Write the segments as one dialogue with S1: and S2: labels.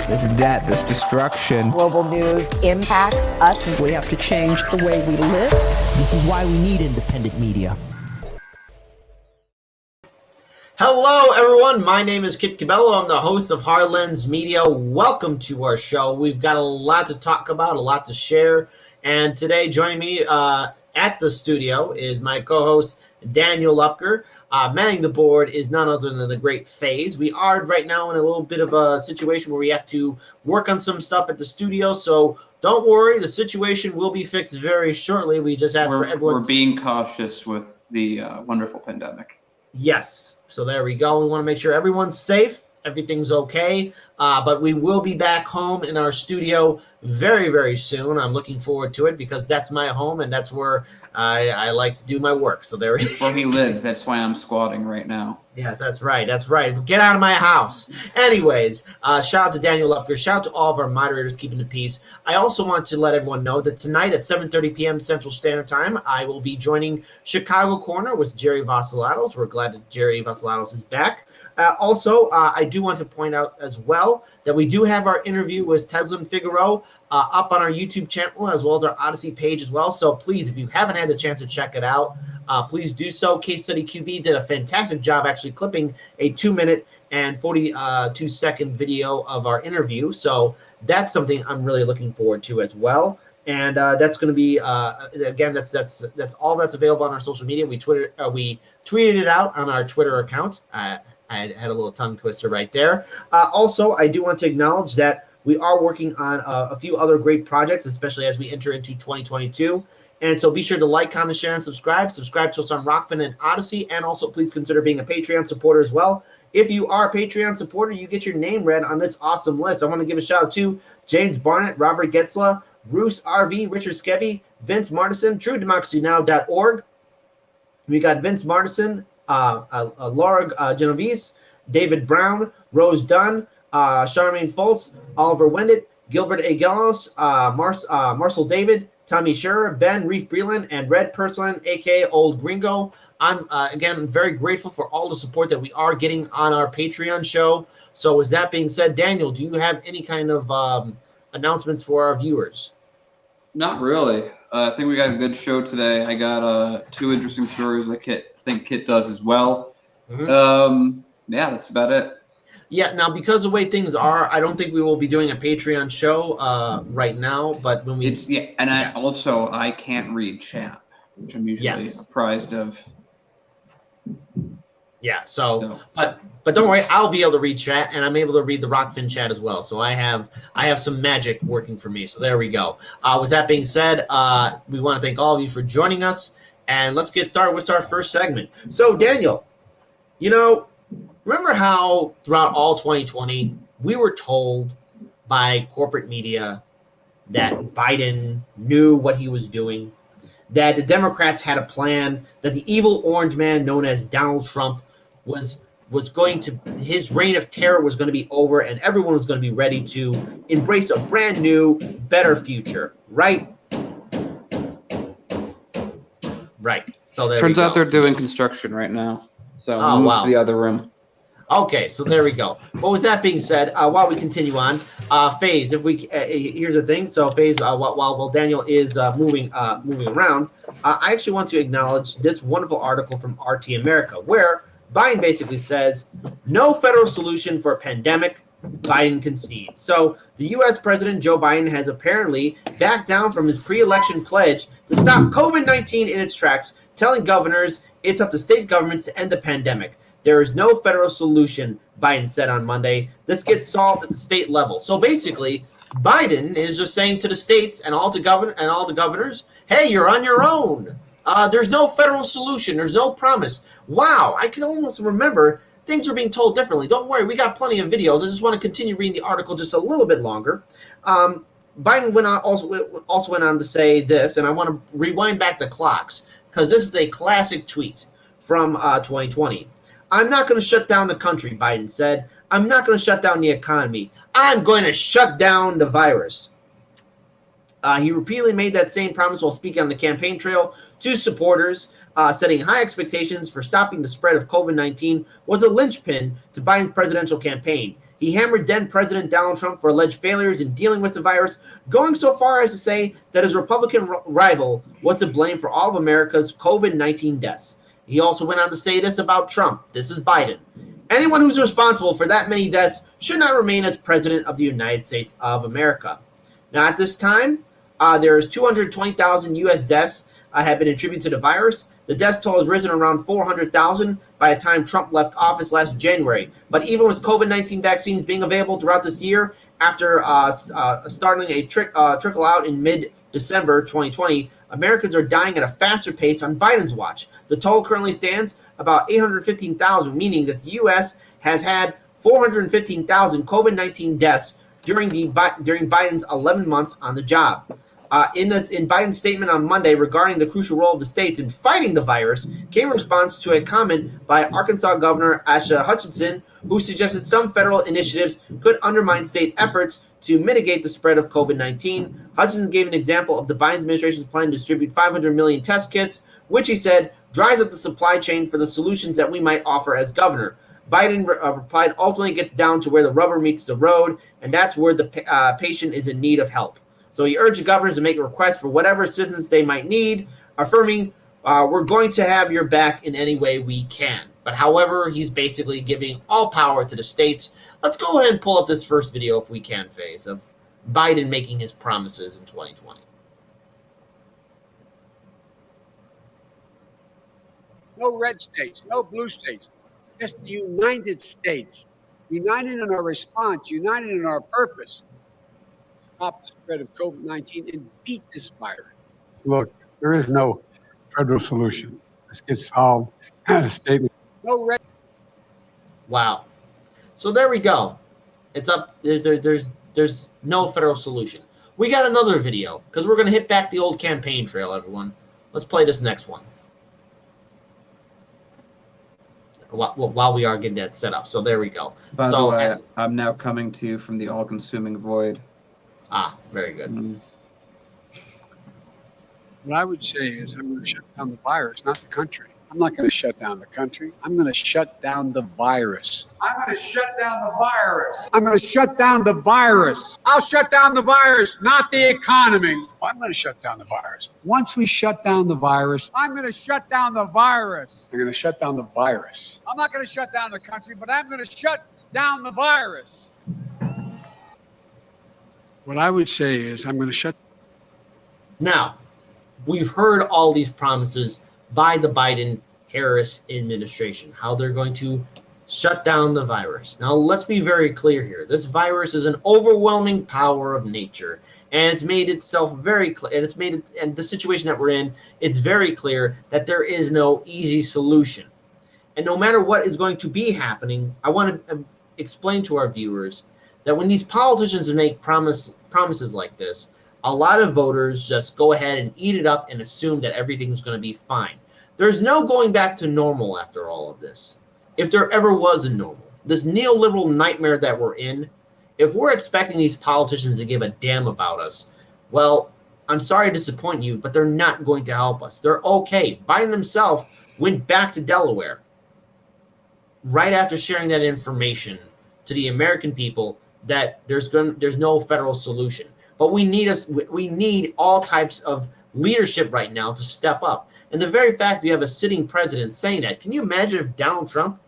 S1: There's death, there's destruction.
S2: Global news impacts us.
S3: We have to change the way we live. This is why we need independent media.
S4: Hello, everyone. My name is Kit Cabello. I'm the host of Hardlens Media. Welcome to our show. We've got a lot to talk about, a lot to share. And today, joining me at the studio is my co-host, Daniel Lupker. Manning the board is none other than the great FaZe. We are right now in a little bit of a situation where we have to work on some stuff at the studio. So don't worry, the situation will be fixed very shortly. We just ask for everyone.
S5: We're being cautious with the wonderful pandemic.
S4: Yes. So there we go. We want to make sure everyone's safe. Everything's okay. But we will be back home in our studio very, very soon. I'm looking forward to it because that's my home and that's where I like to do my work. So there
S5: That's where he lives. That's why I'm squatting right now.
S4: Yes, that's right. That's right. Get out of my house. Anyways, shout out to Daniel Lupker. Shout out to all of our moderators keeping the peace. I also want to let everyone know that tonight at 7:30 p.m. Central Standard Time, I will be joining Chicago Corner with Jerry Vassilatos. We're glad that Jerry Vassilatos is back. Also, I do want to point out as well that we do have our interview with Teslin Figueroa up on our YouTube channel as well as our Odyssey page as well. So please, if you haven't had the chance to check it out, please do so. Case Study QB did a fantastic job actually clipping a 2-minute and 42-second video of our interview. So that's something I'm really looking forward to as well. And that's going to be again. That's all that's available on our social media. We tweeted it out on our Twitter account. I had a little tongue twister right there. Also, I do want to acknowledge that we are working on a few other great projects, especially as we enter into 2022. And so be sure to like, comment, share, and subscribe. Subscribe to us on Rockfin and Odyssey. And also please consider being a Patreon supporter as well. If you are a Patreon supporter, you get your name read on this awesome list. I want to give a shout out to James Barnett, Robert Getzla, Bruce RV, Richard Skebby, Vince Martison, TrueDemocracyNow.org. We got Vince Martison, Laura Genovese, David Brown, Rose Dunn, Charmaine Foltz, Oliver Wendet, Gilbert A. Gallos, Marcel David, Tommy Scher, Ben Reef Breland, and Red Purslin, a.k.a. Old Gringo. I'm, again, very grateful for all the support that we are getting on our Patreon show. So with that being said, Daniel, do you have any kind of announcements for our viewers?
S5: Not really. I think we got a good show today. I got 2 interesting stories I think Kit does as well. Mm-hmm. Yeah, that's about it.
S4: Yeah, now because the way things are, I don't think we will be doing a Patreon show right now. But when we,
S5: I can't read chat, which I'm usually apprised of.
S4: Yeah. So, but don't worry, I'll be able to read chat, and I'm able to read the Rockfin chat as well. So I have some magic working for me. So there we go. With that being said, we want to thank all of you for joining us, and let's get started with our first segment. So Daniel, remember how throughout all 2020, we were told by corporate media that Biden knew what he was doing, that the Democrats had a plan, that the evil orange man known as Donald Trump was going to, his reign of terror was going to be over and everyone was going to be ready to embrace a brand new, better future, right? Right. So there
S5: Turns out they're doing construction right now. So move to the other room.
S4: Okay, so there we go. But with that being said, while we continue on, FaZe, if we here's the thing. So FaZe, while Daniel is moving around, I actually want to acknowledge this wonderful article from RT America, where Biden basically says no federal solution for a pandemic. Biden concedes. So the U.S. President Joe Biden has apparently backed down from his pre-election pledge to stop COVID-19 in its tracks, telling governors it's up to state governments to end the pandemic. There is no federal solution, Biden said on Monday. This gets solved at the state level. So basically, Biden is just saying to the states and all the governors, hey, you're on your own. There's no federal solution. There's no promise. Wow, I can almost remember things are being told differently. Don't worry, we got plenty of videos. I just want to continue reading the article just a little bit longer. Biden also went on to say this, and I want to rewind back the clocks because this is a classic tweet from 2020. I'm not going to shut down the country, Biden said. I'm not going to shut down the economy. I'm going to shut down the virus. He repeatedly made that same promise while speaking on the campaign trail to supporters, setting high expectations for stopping the spread of COVID-19 was a linchpin to Biden's presidential campaign. He hammered then President Donald Trump for alleged failures in dealing with the virus, going so far as to say that his Republican rival was to blame for all of America's COVID-19 deaths. He also went on to say this about Trump. This is Biden. Anyone who's responsible for that many deaths should not remain as president of the United States of America. Now, at this time, there's 220,000 U.S. deaths have been attributed to the virus. The death toll has risen around 400,000 by the time Trump left office last January. But even with COVID-19 vaccines being available throughout this year, after starting a trickle out in mid-December 2020, Americans are dying at a faster pace on Biden's watch. The toll currently stands about 815,000, meaning that the U.S. has had 415,000 COVID-19 deaths during Biden's 11 months on the job. In Biden's statement on Monday regarding the crucial role of the states in fighting the virus, came in response to a comment by Arkansas Governor Asa Hutchinson, who suggested some federal initiatives could undermine state efforts to mitigate the spread of COVID-19. Hutchinson gave an example of the Biden administration's plan to distribute 500 million test kits, which he said dries up the supply chain for the solutions that we might offer as governor. Biden replied, ultimately gets down to where the rubber meets the road, and that's where the patient is in need of help. So he urged the governors to make requests for whatever assistance they might need, affirming, we're going to have your back in any way we can. But however, he's basically giving all power to the states. Let's go ahead and pull up this first video if we can, Faze, of Biden making his promises in 2020.
S6: No red states, no blue states, just the United States. United in our response, united in our purpose. Stop the spread of COVID-19 and beat this virus.
S7: Look, there is no federal solution. This gets solved at a state.
S6: No red.
S4: Wow. So there we go. It's up. There's no federal solution. We got another video because we're going to hit back the old campaign trail, everyone. Let's play this next one while we are getting that set up. So there we go.
S5: By the way, I'm now coming to you from the all-consuming void.
S4: Very good.
S6: What I would say is I'm going to shut down the virus, not the country. I'm not going to shut down the country. I'm going to shut down the virus. I'm going to shut down the virus. I'm going to shut down the virus. I'll shut down the virus, not the economy. I'm going to shut down the virus. Once we shut down the virus, I'm going to shut down the virus. I'm going to shut down the virus. I'm not going to shut down the country, but I'm going to shut down the virus. What I would say is I'm going to shut.
S4: Now, we've heard all these promises by the Biden-Harris administration, how they're going to shut down the virus. Now, let's be very clear here. This virus is an overwhelming power of nature, and it's made itself very clear, and the situation that we're in, it's very clear that there is no easy solution. And no matter what is going to be happening, I want to explain to our viewers that when these politicians make promises like this, a lot of voters just go ahead and eat it up and assume that everything's going to be fine. There's no going back to normal after all of this. If there ever was a normal, this neoliberal nightmare that we're in, if we're expecting these politicians to give a damn about us, well, I'm sorry to disappoint you, but they're not going to help us. They're okay. Biden himself went back to Delaware right after sharing that information to the American people that there's no federal solution. But we need all types of leadership right now to step up. And the very fact we have a sitting president saying that, can you imagine if Donald Trump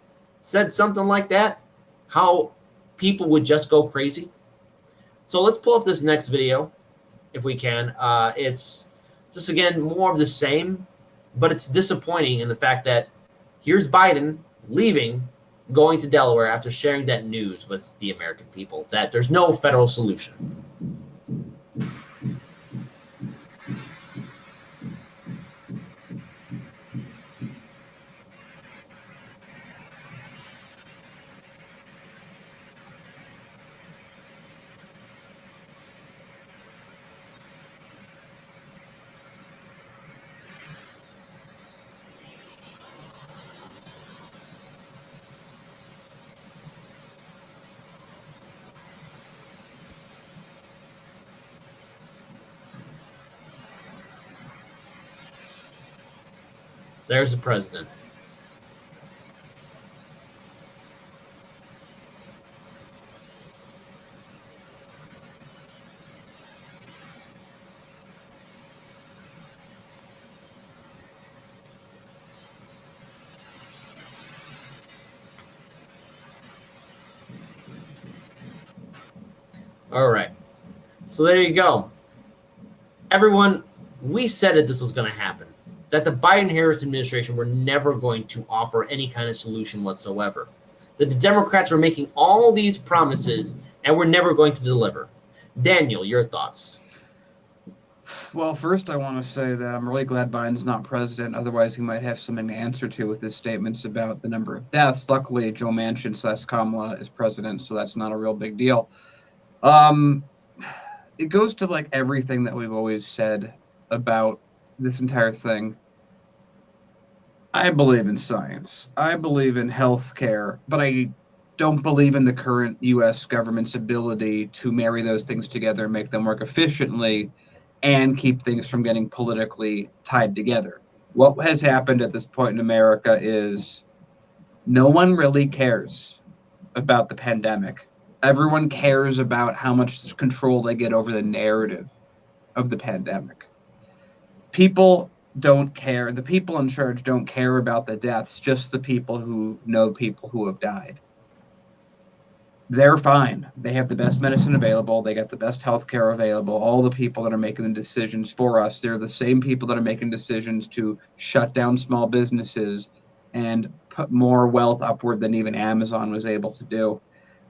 S4: said something like that? How people would just go crazy? So let's pull up this next video if we can. It's just, again, more of the same, but it's disappointing in the fact that here's Biden leaving, going to Delaware after sharing that news with the American people that there's no federal solution. There's the president. All right. So there you go. Everyone, we said that this was going to happen, that the Biden-Harris administration were never going to offer any kind of solution whatsoever, that the Democrats were making all these promises and were never going to deliver. Daniel, your thoughts?
S5: Well, first I want to say that I'm really glad Biden's not president. Otherwise, he might have something to answer to with his statements about the number of deaths. Luckily, Joe Manchin / Kamala is president, so that's not a real big deal. It goes to like everything that we've always said about this entire thing. I believe in science. I believe in healthcare, but I don't believe in the current U.S. government's ability to marry those things together and make them work efficiently and keep things from getting politically tied together. What has happened at this point in America is no one really cares about the pandemic. Everyone cares about how much control they get over the narrative of the pandemic. People don't care. The people in charge don't care about the deaths, just the people who know people who have died. They're fine. They have the best medicine available. They got the best health care available. All the people that are making the decisions for us, they're the same people that are making decisions to shut down small businesses and put more wealth upward than even Amazon was able to do.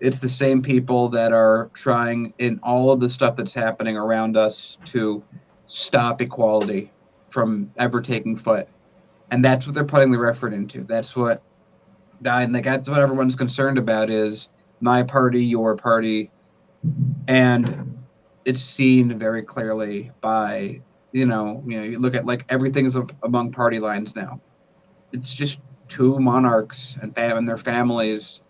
S5: It's the same people that are trying in all of the stuff that's happening around us to stop equality from ever taking foot. And that's what they're putting their effort into. That's what that's what everyone's concerned about is my party, your party, and it's seen very clearly by, you look at like everything's among party lines now. It's just two monarchs and their families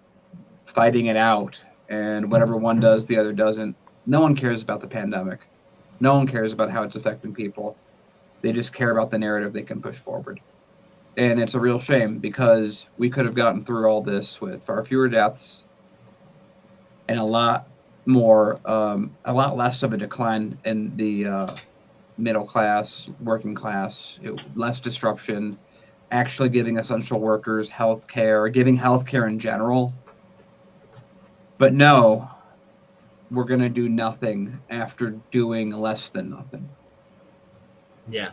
S5: fighting it out, and whatever one does, the other doesn't. No one cares about the pandemic. No one cares about how it's affecting people. They just care about the narrative they can push forward. And it's a real shame because we could have gotten through all this with far fewer deaths and a lot less of a decline in the middle class, working class, less disruption, actually giving essential workers health care, giving health care in general. But no, we're going to do nothing after doing less than nothing.
S4: Yeah.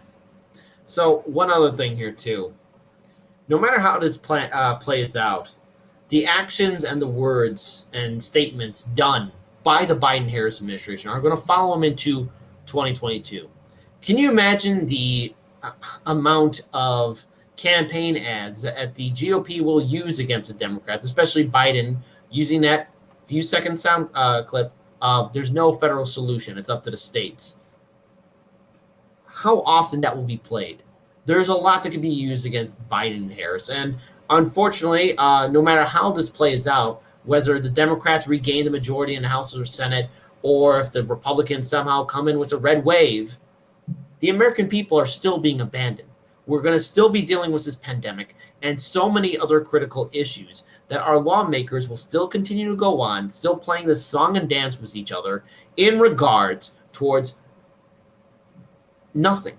S4: So one other thing here, too. No matter how this plays out, the actions and the words and statements done by the Biden-Harris administration are going to follow them into 2022. Can you imagine the amount of campaign ads that the GOP will use against the Democrats, especially Biden, using that few-second sound clip of there's no federal solution, it's up to the states? How often that will be played? There's a lot that can be used against Biden and Harris. And unfortunately, no matter how this plays out, whether the Democrats regain the majority in the House or Senate, or if the Republicans somehow come in with a red wave, the American people are still being abandoned. We're going to still be dealing with this pandemic and so many other critical issues that our lawmakers will still continue to go on, still playing this song and dance with each other in regards towards nothing.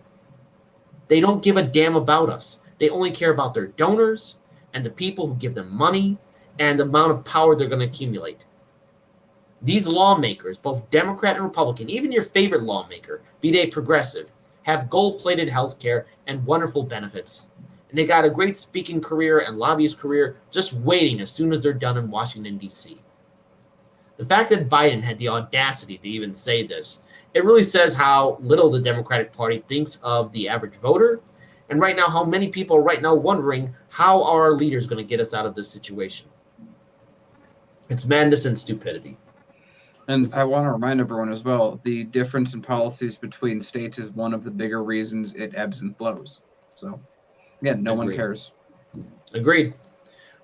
S4: They don't give a damn about us. They only care about their donors and the people who give them money and the amount of power they're going to accumulate. These lawmakers, both Democrat and Republican, even your favorite lawmaker, be they progressive, have gold-plated health care and wonderful benefits. And they got a great speaking career and lobbyist career just waiting as soon as they're done in Washington, D.C. The fact that Biden had the audacity to even say this, it really says how little the Democratic Party thinks of the average voter, and right now how many people are right now wondering how are our leaders going to get us out of this situation. It's madness and stupidity.
S5: And I want to remind everyone as well, the difference in policies between states is one of the bigger reasons it ebbs and flows. So, again, no one cares.
S4: Agreed.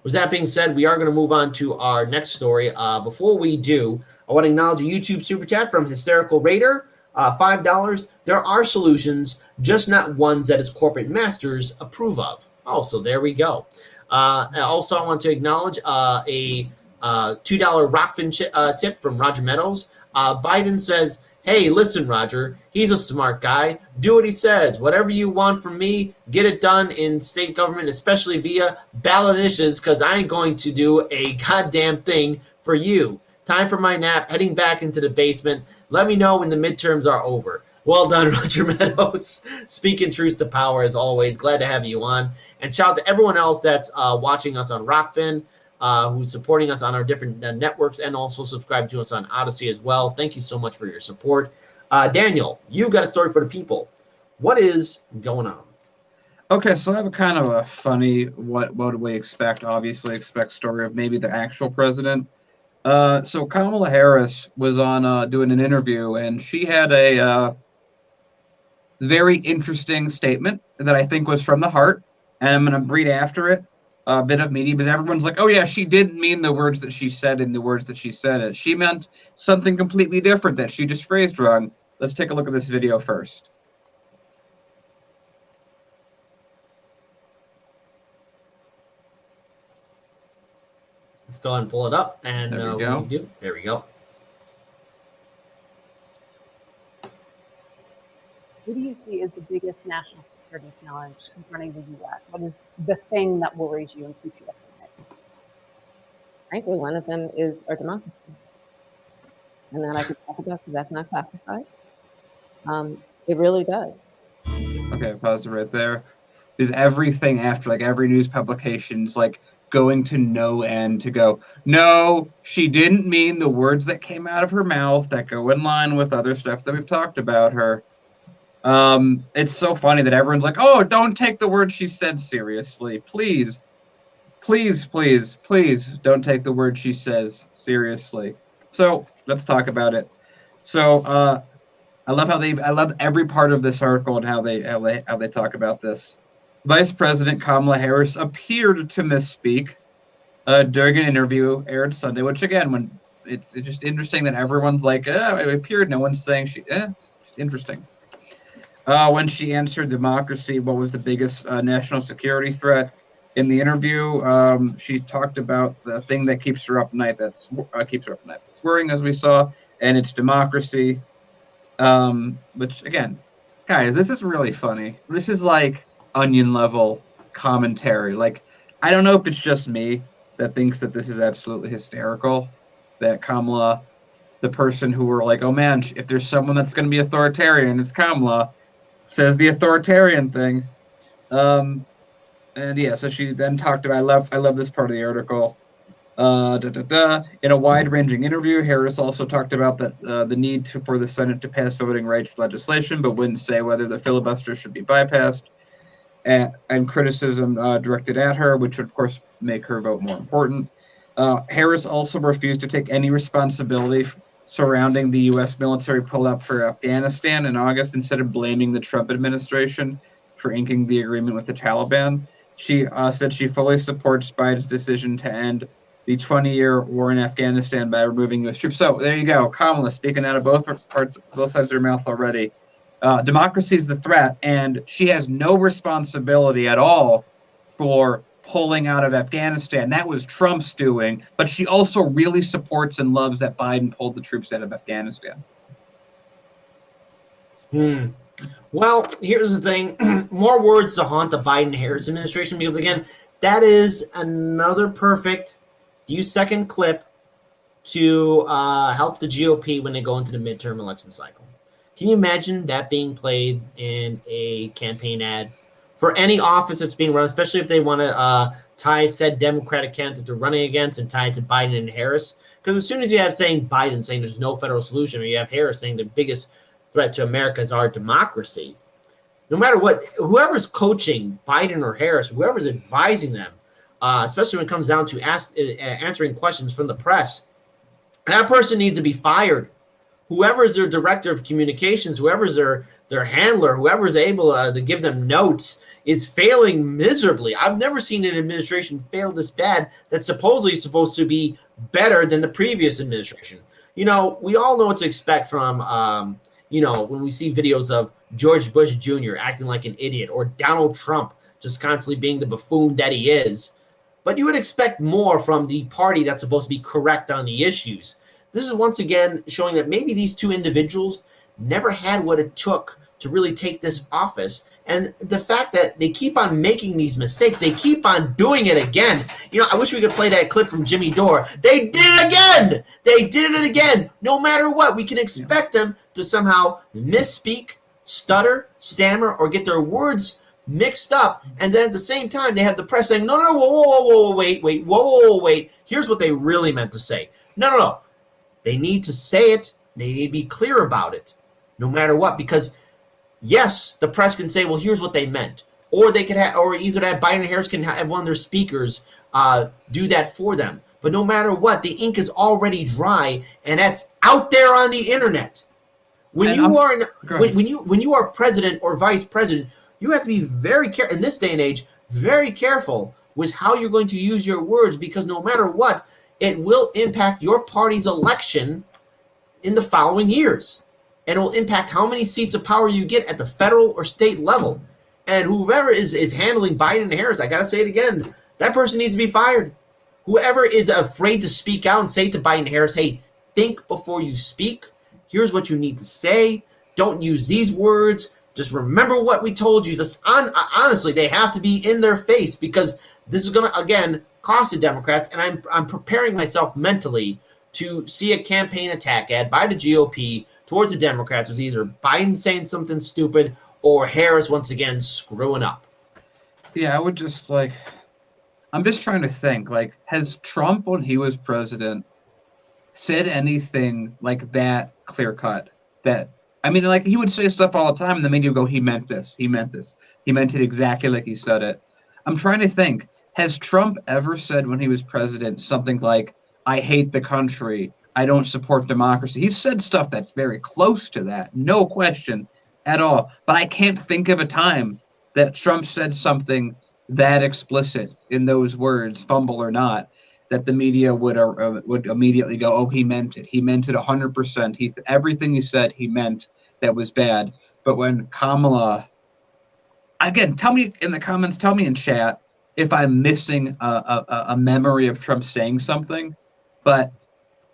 S4: With that being said, we are going to move on to our next story. Before we do, I want to acknowledge a YouTube super chat from Hysterical Raider, $5. There are solutions, just not ones that its corporate masters approve of. Oh, so there we go. Also, I want to acknowledge a $2 Rockfin tip from Roger Meadows. Biden says, hey, listen, Roger, he's a smart guy. Do what he says. Whatever you want from me, get it done in state government, especially via ballot initiatives, because I ain't going to do a goddamn thing for you. Time for my nap. Heading back into the basement. Let me know when the midterms are over. Well done, Roger Meadows. Speaking truth to power as always. Glad to have you on. And shout out to everyone else that's watching us on Rockfin, who's supporting us on our different networks, and also subscribe to us on Odyssey as well. Thank you so much for your support. Daniel, you got a story for the people. What is going on?
S5: Okay, so I have a kind of a funny what do we expect? Obviously expect story of maybe the actual president. So Kamala Harris was on doing an interview, and she had a very interesting statement that I think was from the heart, and I'm going to read after it a bit of media, but everyone's like, oh yeah, she didn't mean the words that she said in the words that she said it. She meant something completely different that she just phrased wrong. Let's take a look at this video first.
S4: Let's go ahead and pull it up, and
S5: There we go.
S4: There we go.
S2: What do you see as the biggest national security challenge confronting the U.S.? What is the thing that worries you and keeps you up at night? Frankly, one of them is our democracy. And that I could talk about because that's not classified. It really does.
S5: Okay, pause it right there. Is everything after, like every news publication's like going to no end to go, no, she didn't mean the words that came out of her mouth that go in line with other stuff that we've talked about her. It's so funny that everyone's like, oh, don't take the words she said seriously. Please, please, please, please don't take the words she says seriously. So let's talk about it. So I love every part of this article and how they talk about this. Vice President Kamala Harris appeared to misspeak during an interview aired Sunday, which again, when it's just interesting that everyone's like, it appeared, no one's saying it's interesting. When she answered democracy, what was the biggest national security threat? In the interview, she talked about the thing that keeps her up at night. That's worrying, as we saw, and it's democracy. Which again, guys, this is really funny. This is like Onion level commentary. Like, I don't know if it's just me that thinks that this is absolutely hysterical. That Kamala, the person who were like, oh man, if there's someone that's going to be authoritarian, it's Kamala, says the authoritarian thing. And yeah, so she then talked about, I love this part of the article. In a wide-ranging interview, Harris also talked about that the need for the Senate to pass voting rights legislation, but wouldn't say whether the filibuster should be bypassed, and criticism directed at her, which would, of course, make her vote more important. Harris also refused to take any responsibility surrounding the U.S. military pullout for Afghanistan in August, instead of blaming the Trump administration for inking the agreement with the Taliban. She said she fully supports Biden's decision to end the 20-year war in Afghanistan by removing U.S. troops. So there you go. Kamala speaking out of both sides of her mouth already. Democracy is the threat, and she has no responsibility at all for pulling out of Afghanistan. That was Trump's doing, but she also really supports and loves that Biden pulled the troops out of Afghanistan.
S4: Well, here's the thing. More words to haunt the Biden-Harris administration, because, again, that is another perfect few-second clip to help the GOP when they go into the midterm election cycle. Can you imagine that being played in a campaign ad for any office that's being run, especially if they want to tie said Democratic candidate they're running against and tie it to Biden and Harris? Because as soon as you have Biden saying there's no federal solution, or you have Harris saying the biggest threat to America is our democracy, no matter what, whoever's coaching Biden or Harris, whoever's advising them, especially when it comes down to answering questions from the press, that person needs to be fired. Whoever is their director of communications, whoever is their handler, whoever is able to give them notes is failing miserably. I've never seen an administration fail this bad that's supposedly supposed to be better than the previous administration. You know, we all know what to expect from, when we see videos of George Bush Jr. acting like an idiot, or Donald Trump just constantly being the buffoon that he is. But you would expect more from the party that's supposed to be correct on the issues. This is once again showing that maybe these two individuals never had what it took to really take this office. And the fact that they keep on making these mistakes, they keep on doing it again. You know, I wish we could play that clip from Jimmy Dore. They did it again. They did it again. No matter what, we can expect them to somehow misspeak, stutter, stammer, or get their words mixed up. And then at the same time, they have the press saying, no, whoa, wait. Here's what they really meant to say. No. They need to say it. They need to be clear about it, no matter what, because yes, the press can say, well, here's what they meant. Or they could have, or either that Biden and Harris can have one of their speakers do that for them. But no matter what, the ink is already dry, and that's out there on the internet. When you are president or vice president, you have to be very careful in this day and age, very careful with how you're going to use your words, because no matter what, it will impact your party's election in the following years. And it will impact how many seats of power you get at the federal or state level. And whoever is handling Biden and Harris, I got to say it again, that person needs to be fired. Whoever is afraid to speak out and say to Biden and Harris, hey, think before you speak. Here's what you need to say. Don't use these words. Just remember what we told you. Honestly, they have to be in their face, because this is going to, again, cost the Democrats. And I'm preparing myself mentally to see a campaign attack ad by the GOP towards the Democrats with either Biden saying something stupid or Harris once again screwing up.
S5: Yeah, I'm just trying to think, has Trump, when he was president, said anything like that clear-cut? He would say stuff all the time, and the media would go, he meant this, he meant it exactly like he said it. I'm trying to think, has Trump ever said when he was president something like, I hate the country, I don't support democracy? He's said stuff that's very close to that, no question at all. But I can't think of a time that Trump said something that explicit in those words, fumble or not, that the media would immediately go, oh, he meant it. He meant it 100%. Everything he said he meant that was bad. But when Kamala, again, tell me in the comments, tell me in chat if I'm missing a memory of Trump saying something. But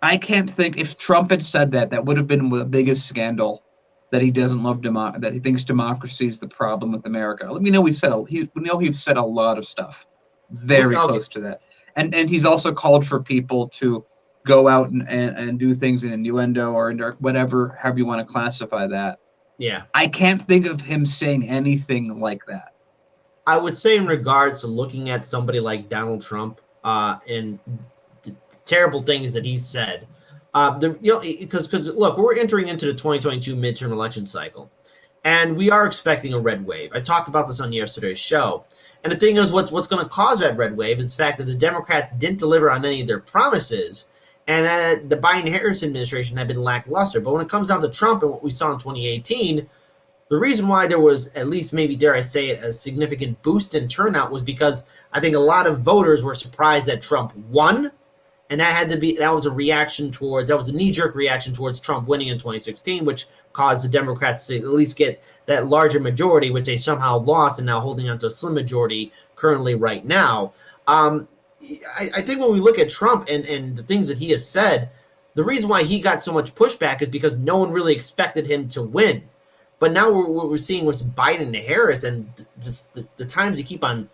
S5: I can't think, if Trump had said that would have been the biggest scandal, that he doesn't love that he thinks democracy is the problem with America. Let me know we've said a lot of stuff very close to that. And he's also called for people to go out and do things in innuendo or whatever, however you want to classify that.
S4: Yeah.
S5: I can't think of him saying anything like that.
S4: I would say in regards to looking at somebody like Donald Trump and the terrible things that he said, because look, we're entering into the 2022 midterm election cycle, and we are expecting a red wave. I talked about this on yesterday's show. And the thing is, what's going to cause that red wave is the fact that the Democrats didn't deliver on any of their promises, and the Biden-Harris administration had been lackluster. But when it comes down to Trump and what we saw in 2018, the reason why there was, at least maybe dare I say it, a significant boost in turnout was because I think a lot of voters were surprised that Trump won, and that was a knee-jerk reaction towards Trump winning in 2016, which caused the Democrats to at least get that larger majority, which they somehow lost and now holding on to a slim majority currently right now. I think when we look at Trump and the things that he has said, the reason why he got so much pushback is because no one really expected him to win. But now what we're seeing with Biden and Harris, and just the times they keep on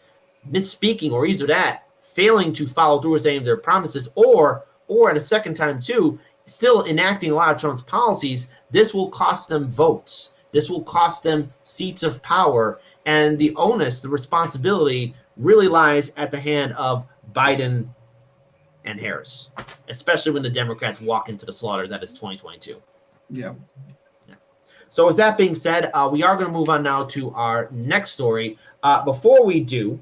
S4: misspeaking, or either that, failing to follow through with any of their promises, or at a second time too, still enacting a lot of Trump's policies, this will cost them votes. This will cost them seats of power, and the onus, the responsibility, really lies at the hand of Biden and Harris, especially when the Democrats walk into the slaughter that is 2022.
S5: Yeah.
S4: So with that being said, we are going to move on now to our next story. Before we do,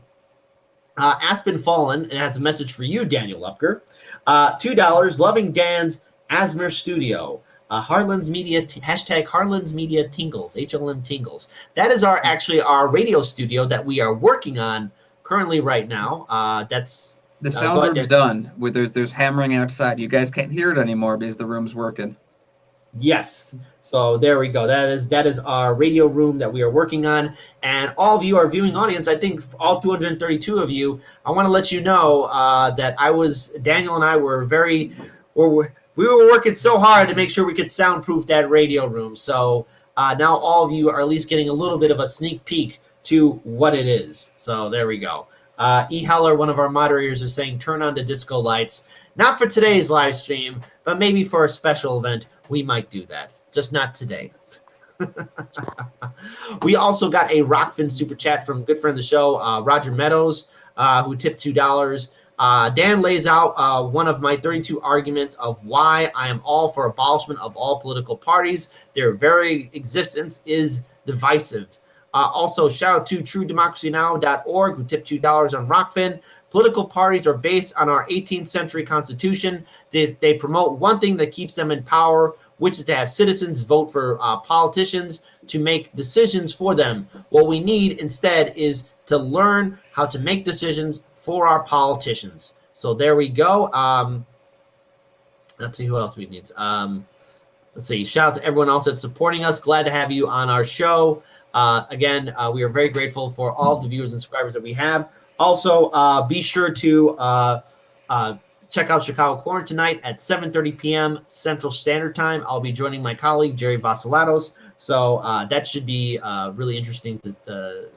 S4: Aspen Fallen, and has a message for you, Daniel Lupker. $2, Loving Dan's Asmer Studio. Harlan's Media, hashtag Harlan's Media Tingles, HLM Tingles. That is our radio studio that we are working on currently right now. That's
S5: the sound room's done. There's hammering outside. You guys can't hear it anymore because the room's working.
S4: Yes. So there we go. That is our radio room that we are working on. And all of you, our viewing audience, I think all 232 of you, I want to let you know that Daniel and I were we were working so hard to make sure we could soundproof that radio room. So now all of you are at least getting a little bit of a sneak peek to what it is. So there we go. E. Heller, one of our moderators, is saying turn on the disco lights. Not for today's live stream, but maybe for a special event, we might do that. Just not today. We also got a Rockfin super chat from good friend of the show, Roger Meadows, who tipped $2. Dan lays out one of my 32 arguments of why I am all for abolishment of all political parties. Their very existence is divisive. Also, shout out to TrueDemocracyNow.org, who tipped $2 on Rockfin. Political parties are based on our 18th century Constitution. They promote one thing that keeps them in power, which is to have citizens vote for politicians to make decisions for them. What we need instead is to learn how to make decisions for our politicians. So there we go. Let's see who else we need. Let's see. Shout out to everyone else that's supporting us. Glad to have you on our show. Again, we are very grateful for all of the viewers and subscribers that we have. Also, be sure to check out Chicago Corner tonight at 7:30 p.m. Central Standard Time. I'll be joining my colleague, Jerry Vassilatos. So that should be really interesting to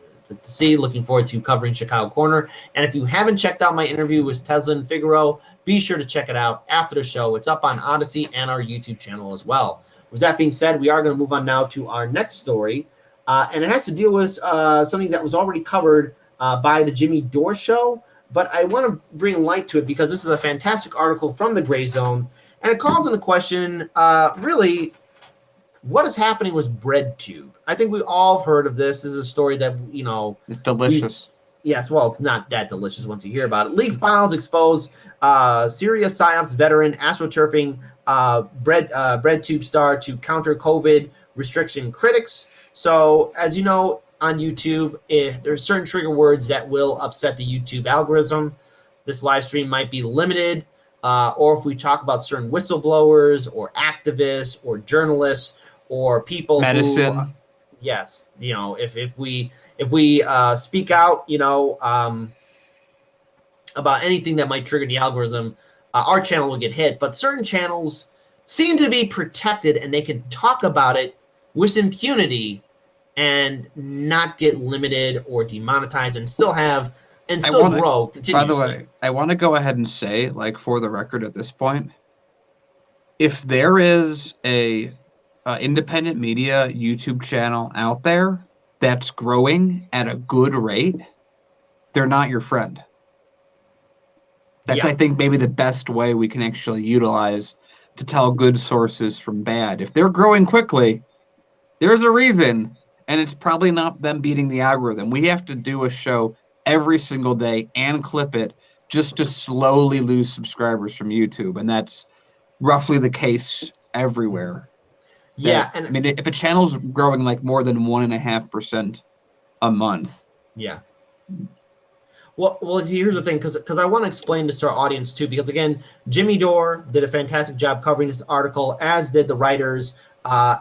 S4: see. Looking forward to covering Chicago Corner. And if you haven't checked out my interview with Teslin Figaro, be sure to check it out after the show. It's up on Odyssey and our YouTube channel as well. With that being said, we are going to move on now to our next story. And it has to deal with something that was already covered by the Jimmy Dore Show. But I want to bring light to it because this is a fantastic article from the Gray Zone. And it calls into question, really, what is happening with BREADTUBE? I think we all have heard of this. This is a story that, you know.
S5: It's delicious.
S4: Yes, well, it's not that delicious once you hear about it. Leaked files expose Syria PsyOps veteran astroturfing BREADTUBE star to counter COVID restriction critics. So, as you know, on YouTube, there are certain trigger words that will upset the YouTube algorithm. This live stream might be limited, or if we talk about certain whistleblowers or activists or journalists or people
S5: medicine.
S4: Yes, you know, if we speak out, you know, about anything that might trigger the algorithm, our channel will get hit. But certain channels seem to be protected, and they can talk about it with impunity and not get limited or demonetized, and still have and still grow continuously.
S5: By the way, I want to go ahead and say, like, for the record at this point, if there is a independent media YouTube channel out there that's growing at a good rate, they're not your friend. That's, I think, maybe the best way we can actually utilize to tell good sources from bad. If they're growing quickly, there's a reason, and it's probably not them beating the algorithm. We have to do a show every single day and clip it just to slowly lose subscribers from YouTube, and that's roughly the case everywhere.
S4: Yeah, and
S5: I mean, if a channel's growing like more than 1.5% a month.
S4: Yeah. Well, here's the thing, because I want to explain this to our audience too, because again, Jimmy Dore did a fantastic job covering this article, as did the writers,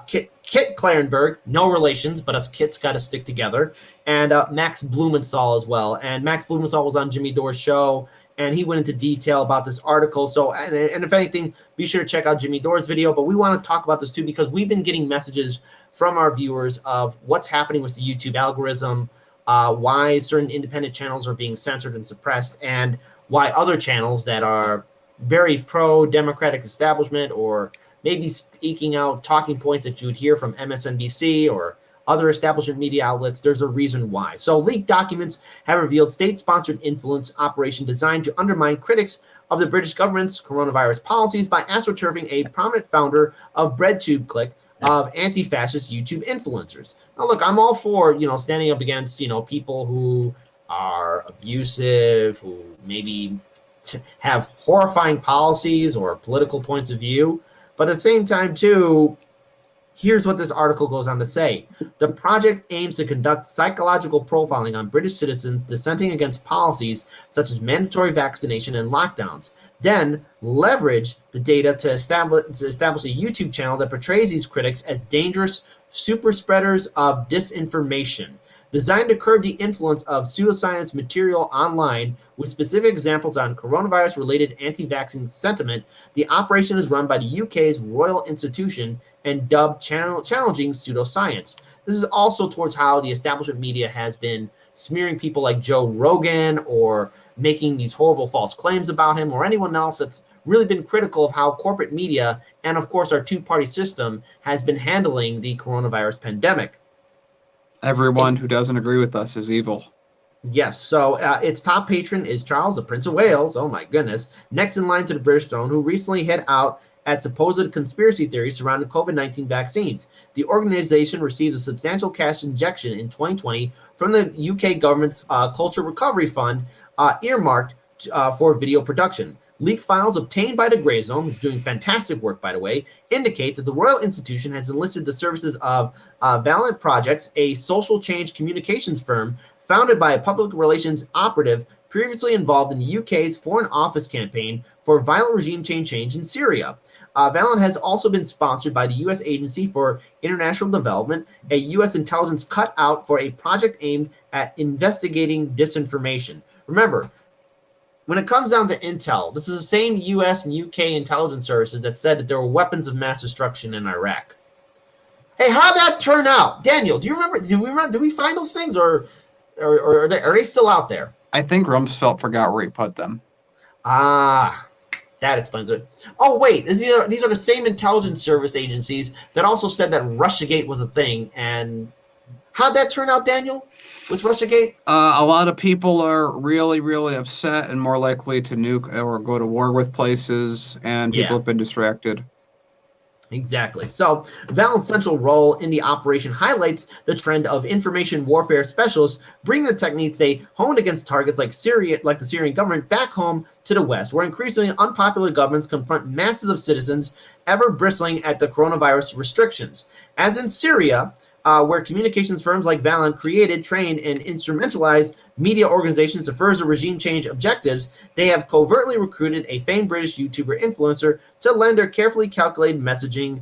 S4: Kit Clarenberg, no relations, but us Kits got to stick together, and Max Blumenthal as well. And Max Blumenthal was on Jimmy Dore's show, and he went into detail about this article. So, and if anything, be sure to check out Jimmy Dore's video. But we want to talk about this too, because we've been getting messages from our viewers of what's happening with the YouTube algorithm, why certain independent channels are being censored and suppressed, and why other channels that are very pro-democratic establishment, or maybe speaking out talking points that you would hear from MSNBC or other establishment media outlets, there's a reason why. So leaked documents have revealed state-sponsored influence operation designed to undermine critics of the British government's coronavirus policies by astroturfing a prominent founder of BREADTUBE clique of anti-fascist YouTube influencers. Now, look, I'm all for, you know, standing up against, you know, people who are abusive, who maybe have horrifying policies or political points of view. But at the same time, too, here's what this article goes on to say. The project aims to conduct psychological profiling on British citizens dissenting against policies such as mandatory vaccination and lockdowns, then leverage the data to establish a YouTube channel that portrays these critics as dangerous super spreaders of disinformation. Designed to curb the influence of pseudoscience material online with specific examples on coronavirus-related anti-vaccine sentiment, the operation is run by the UK's Royal Institution and dubbed challenging pseudoscience. This is also towards how the establishment media has been smearing people like Joe Rogan or making these horrible false claims about him, or anyone else that's really been critical of how corporate media and, of course, our two-party system has been handling the coronavirus pandemic.
S5: Everyone who doesn't agree with us is evil.
S4: Yes, so its top patron is Charles, the Prince of Wales. Oh my goodness. Next in line to the British throne, who recently hit out at supposed conspiracy theories surrounding COVID-19 vaccines. The organization received a substantial cash injection in 2020 from the UK government's Culture Recovery Fund, earmarked for video production. Leaked files obtained by the Grey Zone, who's doing fantastic work, by the way, indicate that the Royal Institution has enlisted the services of Valiant Projects, a social change communications firm founded by a public relations operative previously involved in the UK's Foreign Office campaign for violent regime change in Syria. Valiant has also been sponsored by the U.S. Agency for International Development, a U.S. intelligence cutout for a project aimed at investigating disinformation. Remember, when it comes down to intel, this is the same U.S. and U.K. intelligence services that said that there were weapons of mass destruction in Iraq. Hey, how'd that turn out? Daniel, do you remember? Do we find those things, or are they still out there?
S5: I think Rumsfeld forgot where he put them.
S4: Ah, that explains it. Oh, wait, these are the same intelligence service agencies that also said that Russiagate was a thing. And how'd that turn out, Daniel, with Russiagate?
S5: A lot of people are really, really upset and more likely to nuke or go to war with places, and people have been distracted.
S4: Exactly. So Valiant's central role in the operation highlights the trend of information warfare specialists bringing the techniques they honed against targets like Syria, like the Syrian government, back home to the West, where increasingly unpopular governments confront masses of citizens ever bristling at the coronavirus restrictions. As in Syria, where communications firms like Valiant created, trained, and instrumentalized media organizations to further regime change objectives, they have covertly recruited a famed British YouTuber influencer to lend their carefully calculated messaging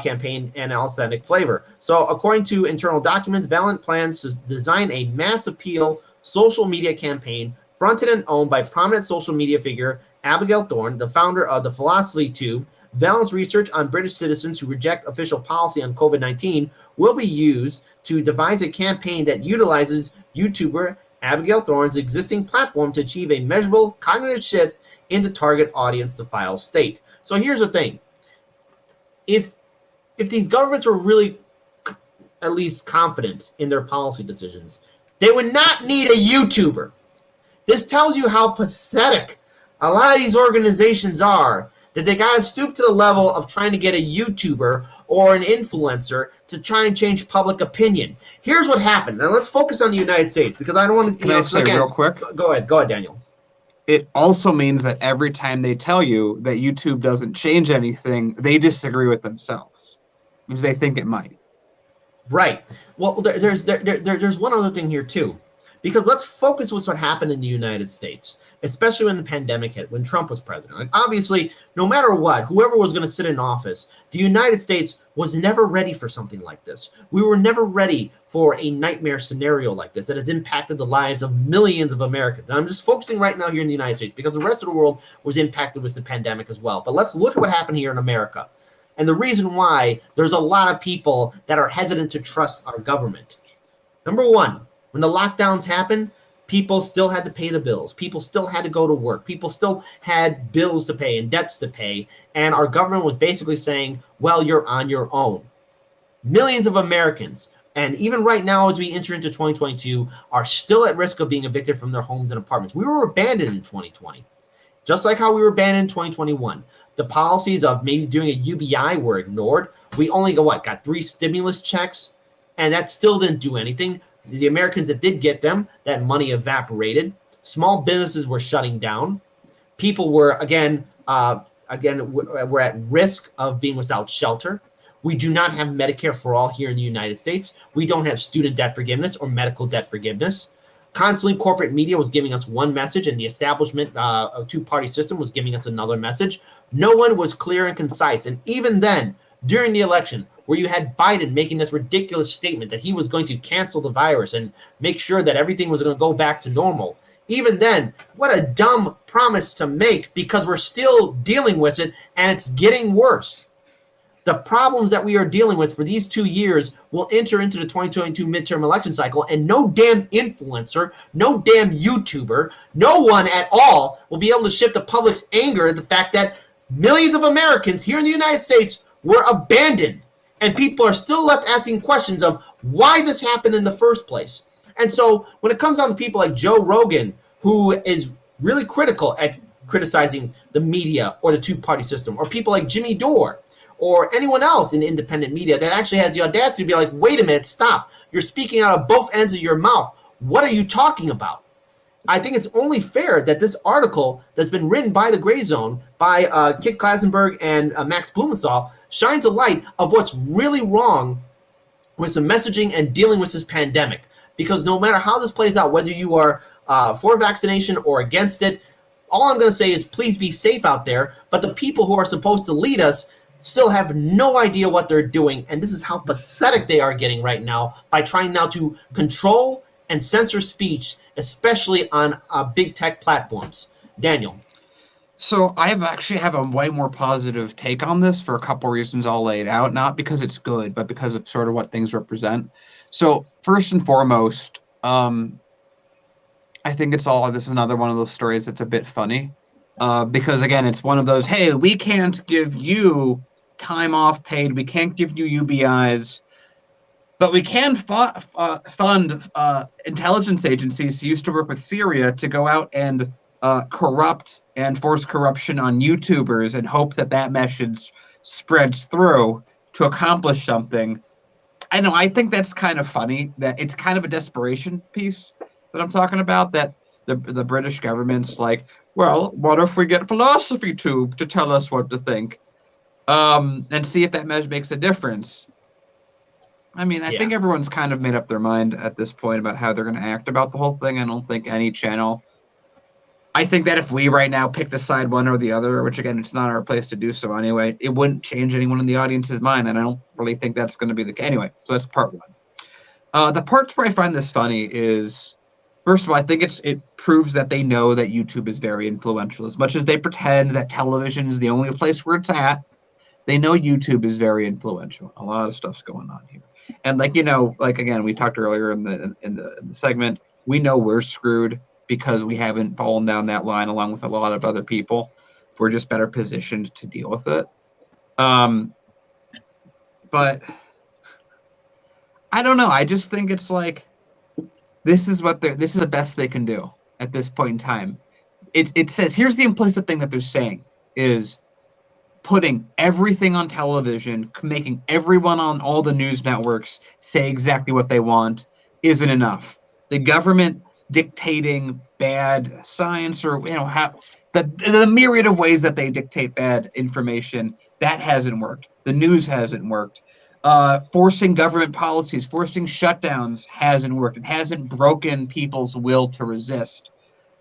S4: campaign and authentic flavor. So according to internal documents, Valiant plans to design a mass appeal social media campaign fronted and owned by prominent social media figure Abigail Thorne, the founder of the Philosophy Tube. Valiant's research on British citizens who reject official policy on COVID-19 will be used to devise a campaign that utilizes YouTuber Abigail Thorne's existing platform to achieve a measurable cognitive shift in the target audience, the file state. So here's the thing. If these governments were really at least confident in their policy decisions, they would not need a YouTuber. This tells you how pathetic a lot of these organizations are, that they got to stoop to the level of trying to get a YouTuber or an influencer to try and change public opinion. Here's what happened. Now let's focus on the United States, because I don't want to.
S5: Can I say
S4: again,
S5: real quick?
S4: Go ahead, Daniel.
S5: It also means that every time they tell you that YouTube doesn't change anything, they disagree with themselves because they think it might.
S4: Right. Well, there's one other thing here too. Because let's focus with what happened in the United States, especially when the pandemic hit, when Trump was president. Like, obviously, no matter what, whoever was going to sit in office, the United States was never ready for something like this. We were never ready for a nightmare scenario like this that has impacted the lives of millions of Americans. And I'm just focusing right now here in the United States because the rest of the world was impacted with the pandemic as well. But let's look at what happened here in America. And the reason why there's a lot of people that are hesitant to trust our government. Number one, when the lockdowns happened, people still had to pay the bills. People still had to go to work. People still had bills to pay and debts to pay. And our government was basically saying, well, you're on your own. Millions of Americans, and even right now as we enter into 2022, are still at risk of being evicted from their homes and apartments. We were abandoned in 2020, just like how we were abandoned in 2021. The policies of maybe doing a UBI were ignored. We only got 3 stimulus checks, and that still didn't do anything. The Americans that did get them, that money evaporated. Small businesses were shutting down. People were, were at risk of being without shelter. We do not have Medicare for all here in the United States. We don't have student debt forgiveness or medical debt forgiveness. Constantly, corporate media was giving us one message, and the establishment two-party system was giving us another message. No one was clear and concise. And even then, during the election, where you had Biden making this ridiculous statement that he was going to cancel the virus and make sure that everything was going to go back to normal. Even then, what a dumb promise to make, because we're still dealing with it and it's getting worse. The problems that we are dealing with for these 2 years will enter into the 2022 midterm election cycle, and no damn influencer, no damn YouTuber, no one at all will be able to shift the public's anger at the fact that millions of Americans here in the United States were abandoned, and people are still left asking questions of why this happened in the first place. And so when it comes down to people like Joe Rogan, who is really critical at criticizing the media or the two-party system, or people like Jimmy Dore, or anyone else in independent media that actually has the audacity to be like, wait a minute, stop. You're speaking out of both ends of your mouth. What are you talking about? I think it's only fair that this article that's been written by the Gray Zone, by Kit Klasenberg and Max Blumenthal, shines a light of what's really wrong with the messaging and dealing with this pandemic. Because no matter how this plays out, whether you are for vaccination or against it, all I'm going to say is please be safe out there. But the people who are supposed to lead us still have no idea what they're doing, and this is how pathetic they are getting right now by trying now to control and censor speech, especially on big tech platforms. Daniel.
S5: So I actually have a way more positive take on this for a couple reasons I'll lay it out, not because it's good, but because of sort of what things represent. So first and foremost, I think this is another one of those stories that's a bit funny, because again, it's one of those, hey, we can't give you time off paid, we can't give you UBIs, but we can fund intelligence agencies who used to work with Syria to go out and corrupt and force corruption on YouTubers and hope that that message spreads through to accomplish something. I know, I think that's kind of funny, that it's kind of a desperation piece that I'm talking about, that the British government's like, well, what if we get Philosophy Tube to tell us what to think? And see if that measure makes a difference. I mean, I think everyone's kind of made up their mind at this point about how they're going to act about the whole thing. I don't think any channel. I think that if we right now picked a side one or the other, which again, it's not our place to do so anyway, it wouldn't change anyone in the audience's mind, and I don't really think that's going to be the case. Anyway, so that's part one. The parts where I find this funny is, first of all, I think it proves that they know that YouTube is very influential. As much as they pretend that television is the only place where it's at, they know YouTube is very influential. A lot of stuff's going on here. And again, we talked earlier in the segment, we know we're screwed because we haven't fallen down that line along with a lot of other people. We're just better positioned to deal with it. But I don't know. I just think it's like, this is the best they can do at this point in time. It says, here's the implicit thing that they're saying is, putting everything on television, making everyone on all the news networks say exactly what they want isn't enough. The government dictating bad science, or how the myriad of ways that they dictate bad information, that hasn't worked. The news hasn't worked. Forcing government policies, forcing shutdowns hasn't worked. It hasn't broken people's will to resist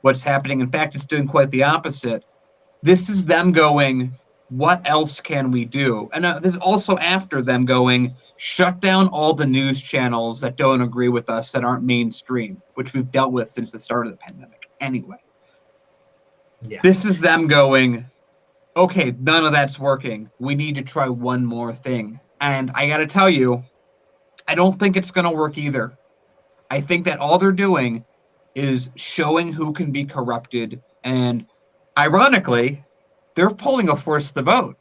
S5: what's happening. In fact, it's doing quite the opposite. This is them going, what else can we do? And this is also after them going, shut down all the news channels that don't agree with us, that aren't mainstream, which we've dealt with since the start of the pandemic anyway. Yeah. This is them going, okay, none of that's working. We need to try one more thing. And I got to tell you, I don't think it's going to work either. I think that all they're doing is showing who can be corrupted. And ironically, they're pulling a force the vote.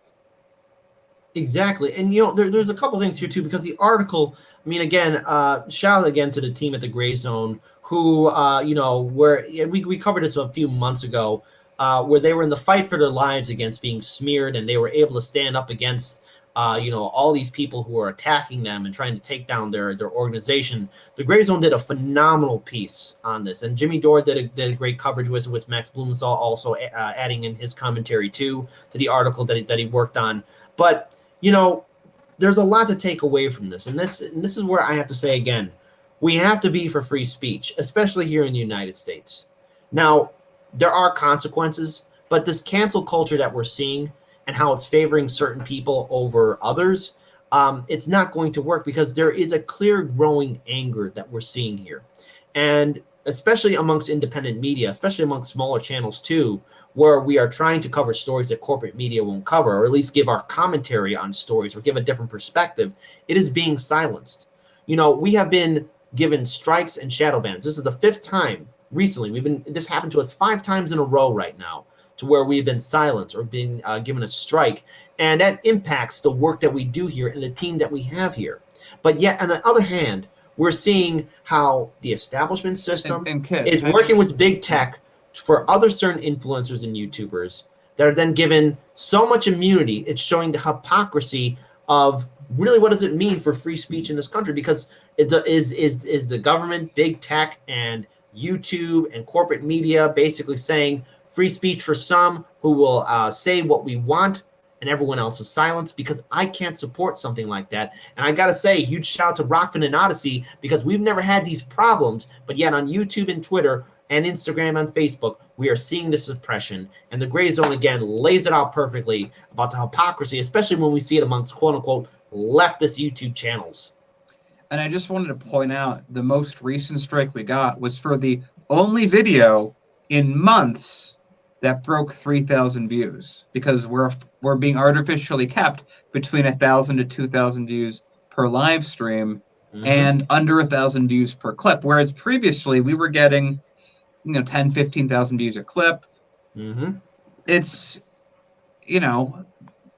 S4: Exactly. And, there's a couple things here, too, because the article, I mean, again, shout out again to the team at the Gray Zone who, we covered this a few months ago, where they were in the fight for their lives against being smeared, and they were able to stand up against all these people who are attacking them and trying to take down their organization. The Gray Zone did a phenomenal piece on this, and Jimmy Dore did a great coverage with Max Blumenthal also adding in his commentary too to the article that he worked on. But there's a lot to take away from this, and this is where I have to say again, we have to be for free speech, especially here in the United States. Now, there are consequences, but this cancel culture that we're seeing, and how it's favoring certain people over others, it's not going to work because there is a clear growing anger that we're seeing here. And especially amongst independent media, especially amongst smaller channels too, where we are trying to cover stories that corporate media won't cover, or at least give our commentary on stories or give a different perspective, it is being silenced. You know, we have been given strikes and shadow bans. This is the 5th time recently. This happened to us 5 times in a row right now, to where we've been silenced or been given a strike. And that impacts the work that we do here and the team that we have here. But yet, on the other hand, we're seeing how the establishment system is working with big tech for other certain influencers and YouTubers that are then given so much immunity. It's showing the hypocrisy of really what does it mean for free speech in this country, because is the government, big tech, and YouTube and corporate media basically saying free speech for some who will say what we want and everyone else is silenced? Because I can't support something like that. And I got to say, huge shout out to Rockfin and Odyssey, because we've never had these problems, but yet on YouTube and Twitter and Instagram and Facebook, we are seeing this suppression. And the Gray Zone, again, lays it out perfectly about the hypocrisy, especially when we see it amongst quote-unquote leftist YouTube channels.
S5: And I just wanted to point out the most recent strike we got was for the only video in months that broke 3,000 views, because we're being artificially kept between 1,000 to 2,000 views per live stream and under 1,000 views per clip, whereas previously we were getting 10, 15,000 views a clip. It's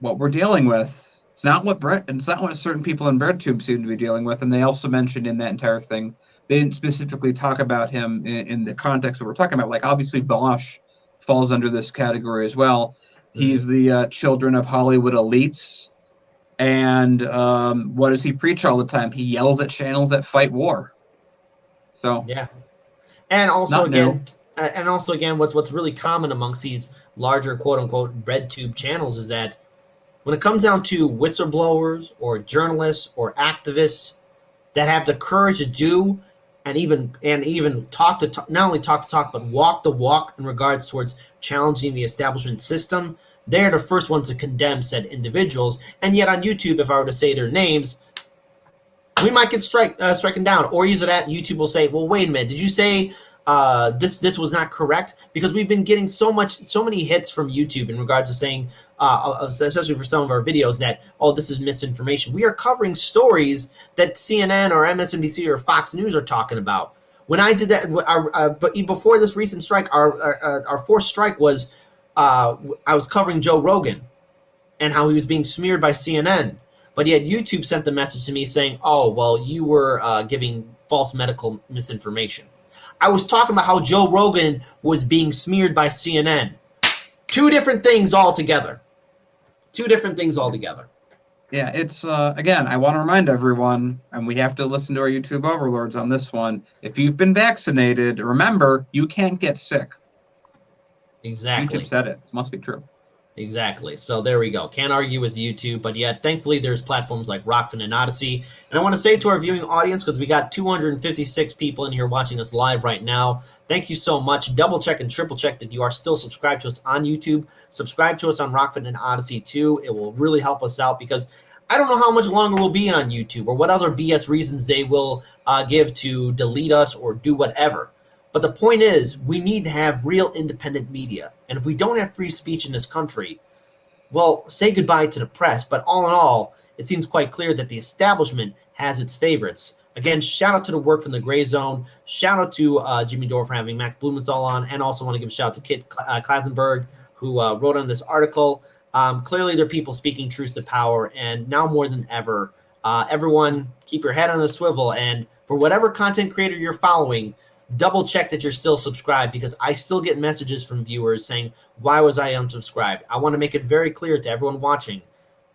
S5: what we're dealing with. It's not what certain people in BreadTube seem to be dealing with. And they also mentioned in that entire thing, they didn't specifically talk about him in the context that we're talking about. Like, obviously Vosh falls under this category as well. He's the children of Hollywood elites. And what does he preach all the time? He yells at channels that fight war. So
S4: yeah. And also again, what's really common amongst these larger quote unquote BreadTube channels is that when it comes down to whistleblowers or journalists or activists that have the courage to do and even not only talk the talk but walk the walk in regards towards challenging the establishment system, they're the first ones to condemn said individuals. And yet on YouTube, if I were to say their names, we might get stricken down, or use it at YouTube will say, well, wait a minute, did you say this was not correct? Because we've been getting so many hits from YouTube in regards to saying, especially for some of our videos, that, oh, this is misinformation. We are covering stories that CNN or MSNBC or Fox News are talking about. When I did that, but before this recent strike, our 4th strike was, I was covering Joe Rogan and how he was being smeared by CNN. But yet YouTube sent the message to me saying, oh, well, you were giving false medical misinformation. I was talking about how Joe Rogan was being smeared by CNN. 2 different things altogether. 2 different things altogether.
S5: Yeah, it's, again, I want to remind everyone, and we have to listen to our YouTube overlords on this one, if you've been vaccinated, remember, you can't get sick.
S4: Exactly.
S5: YouTube said it. It must be true.
S4: Exactly. So there we go. Can't argue with YouTube, but yet thankfully there's platforms like Rockfin and Odyssey. And I want to say to our viewing audience, because we got 256 people in here watching us live right now, thank you so much. Double check and triple check that you are still subscribed to us on YouTube. Subscribe to us on Rockfin and Odyssey too. It will really help us out, because I don't know how much longer we'll be on YouTube or what other BS reasons they will give to delete us or do whatever. But the point is, we need to have real independent media. And if we don't have free speech in this country, well, say goodbye to the press. But all in all, it seems quite clear that the establishment has its favorites. Again, shout out to the work from the Gray Zone. Shout out to Jimmy Dore for having Max Blumenthal on. And also want to give a shout out to Kit Klasenberg, who wrote on this article. Clearly, there are people speaking truth to power. And now more than ever, everyone keep your head on a swivel. And for whatever content creator you're following, double check that you're still subscribed, because I still get messages from viewers saying, why was I unsubscribed? I want to make it very clear to everyone watching,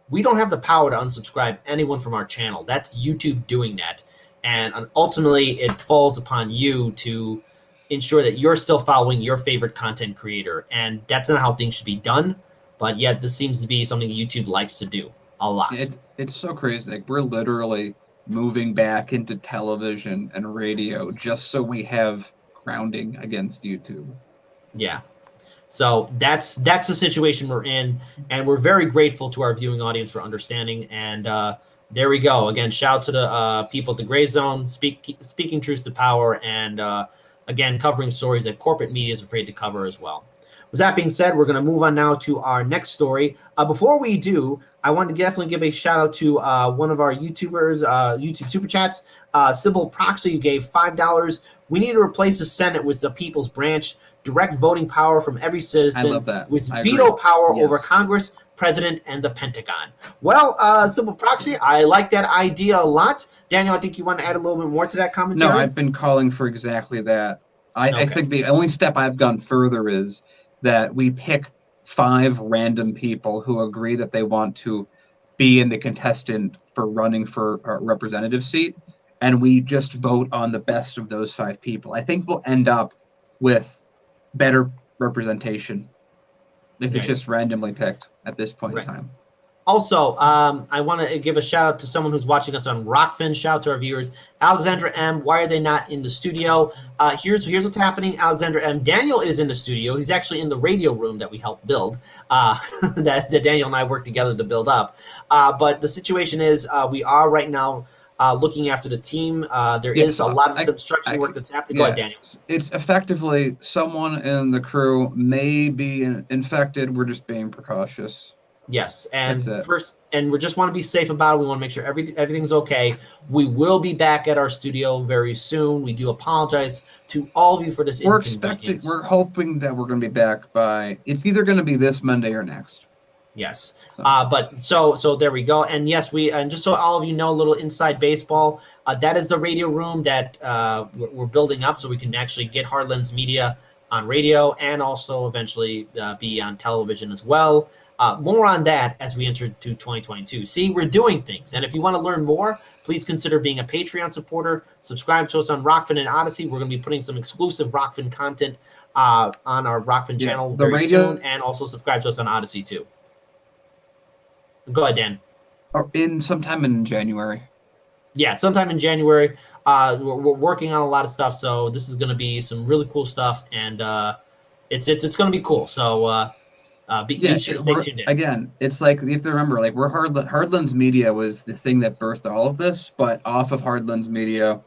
S4: we don't have the power to unsubscribe anyone from our channel. That's YouTube doing that. And ultimately, it falls upon you to ensure that you're still following your favorite content creator. And that's not how things should be done. But yet this seems to be something YouTube likes to do a lot.
S5: It's so crazy. Like, we're literally moving back into television and radio just so we have grounding against YouTube.
S4: Yeah. So that's the situation we're in, and we're very grateful to our viewing audience for understanding. And there we go. Again, shout out to the people at the Gray Zone, speaking truth to power, and again, covering stories that corporate media is afraid to cover as well. With that being said, we're going to move on now to our next story. Before we do, I want to definitely give a shout out to one of our YouTubers, YouTube Super Chats, Sybil Proxy, who gave $5. We need to replace the Senate with the People's Branch, direct voting power from every citizen,
S5: I love that.
S4: with
S5: I
S4: veto
S5: agree.
S4: power
S5: Yes.
S4: over Congress, President, and the Pentagon. Well, Sybil Proxy, I like that idea a lot. Daniel, I think you want to add a little bit more to that commentary?
S5: No, I've been calling for exactly that. I
S4: Okay.
S5: think the only step I've gone further is that we pick 5 random people who agree that they want to be in the contestant for running for a representative seat, and we just vote on the best of those 5 people. I think we'll end up with better representation if it's just randomly picked at this point in time.
S4: Also, I want to give a shout out to someone who's watching us on Rockfin. Shout out to our viewers. Alexandra M., why are they not in the studio? Here's what's happening, Alexandra M. Daniel is in the studio. He's actually in the radio room that we helped build, that Daniel and I worked together to build up. But the situation is we are right now looking after the team. There is a lot of construction work that's happening. Go ahead, Daniel.
S5: It's effectively someone in the crew may be infected. We're just being precautious.
S4: Yes, and we just want to be safe about it. We want to make sure everything's okay. We will be back at our studio very soon. We do apologize to all of you for this inconvenience.
S5: We're hoping that we're going to be back by. It's either going to be this Monday or next.
S4: Yes, but so there we go. And yes, and just so all of you know, a little inside baseball. That is the radio room that we're building up, so we can actually get Heartlands Media on radio and also eventually be on television as well. More on that as we enter to 2022. See, we're doing things. And if you want to learn more, please consider being a Patreon supporter. Subscribe to us on Rockfin and Odyssey. We're going to be putting some exclusive Rockfin content on our Rockfin channel very soon. And also subscribe to us on Odyssey too. Go ahead, Dan.
S5: Sometime in January.
S4: Yeah, sometime in January. We're working on a lot of stuff. So this is going to be some really cool stuff. And it's going to be cool. So be sure to stay tuned in.
S5: Again, it's like you have to remember, like we're Heartlands Media was the thing that birthed all of this, but off of Heartlands Media,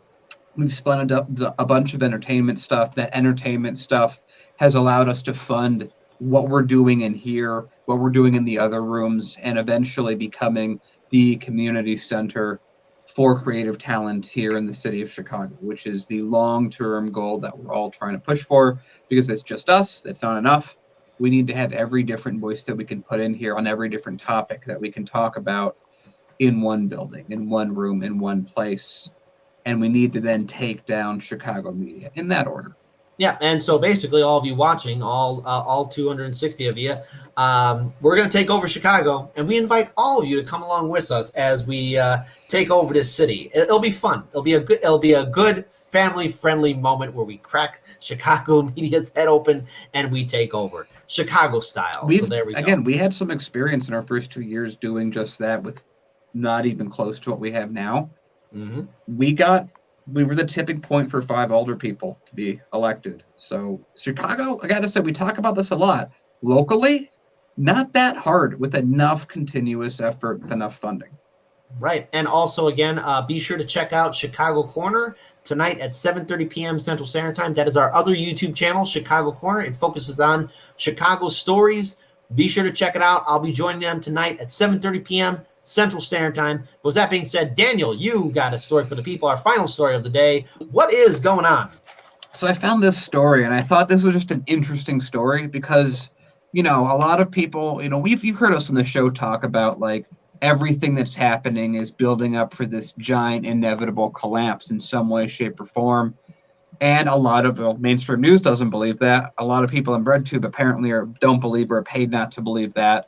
S5: we've spun up a bunch of entertainment stuff. That entertainment stuff has allowed us to fund what we're doing in here, what we're doing in the other rooms, and eventually becoming the community center for creative talent here in the city of Chicago, which is the long-term goal that we're all trying to push for, because it's just us. That's not enough. We need to have every different voice that we can put in here on every different topic that we can talk about in one building, in one room, in one place. And we need to then take down Chicago media in that order.
S4: Yeah, and so basically all of you watching, all 260 of you, we're going to take over Chicago, and we invite all of you to come along with us as we take over this city. It'll be fun. It'll be a good family-friendly moment where we crack Chicago media's head open and we take over Chicago style. So there we go.
S5: Again, we had some experience in our first 2 years doing just that with not even close to what we have now.
S4: Mm-hmm.
S5: We were the tipping point for 5 older people to be elected. So Chicago, I got to say, we talk about this a lot. Locally, not that hard with enough continuous effort, with enough funding.
S4: Right. And also, again, be sure to check out Chicago Corner tonight at 7:30 p.m. Central Standard Time. That is our other YouTube channel, Chicago Corner. It focuses on Chicago stories. Be sure to check it out. I'll be joining them tonight at 7:30 p.m. Central Standard Time. But with that being said, Daniel, you got a story for the people, our final story of the day. What is going on?
S5: So I found this story, and I thought this was just an interesting story because, a lot of people, you've heard us on the show talk about, like, everything that's happening is building up for this giant inevitable collapse in some way, shape, or form. And a lot of mainstream news doesn't believe that. A lot of people in BREADTUBE apparently don't believe or are paid not to believe that.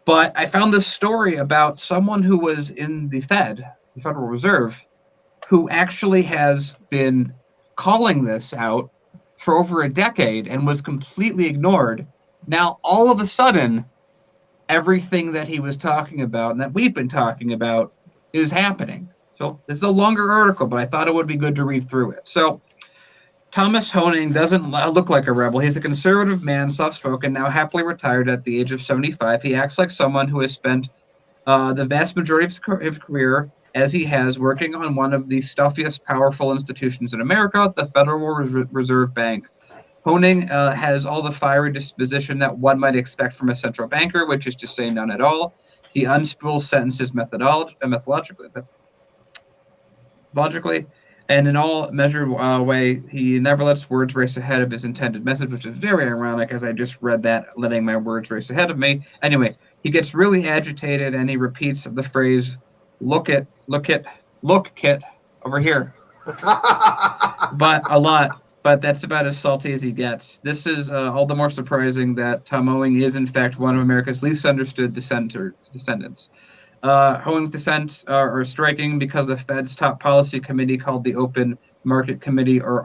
S5: But I found this story about someone who was in the Federal Reserve, who actually has been calling this out for over a decade and was completely ignored. Now, all of a sudden, everything that he was talking about and that we've been talking about is happening. So this is a longer article, but I thought it would be good to read through it. So Thomas Hoenig doesn't look like a rebel. He's a conservative man, soft-spoken, now happily retired at the age of 75. He acts like someone who has spent the vast majority of his career, as he has, working on one of the stuffiest, powerful institutions in America, the Federal Reserve Bank. Hoenig has all the fiery disposition that one might expect from a central banker, which is to say none at all. He unspools sentences methodologically, and in all measured way, he never lets words race ahead of his intended message, which is very ironic, as I just read that, letting my words race ahead of me. Anyway, he gets really agitated, and he repeats the phrase, look, Kit, over here. But a lot. But that's about as salty as he gets. This is all the more surprising that Tom Hoenig is, in fact, one of America's least understood descendants. Hoenig's dissents are striking because the Fed's top policy committee, called the Open Market Committee, or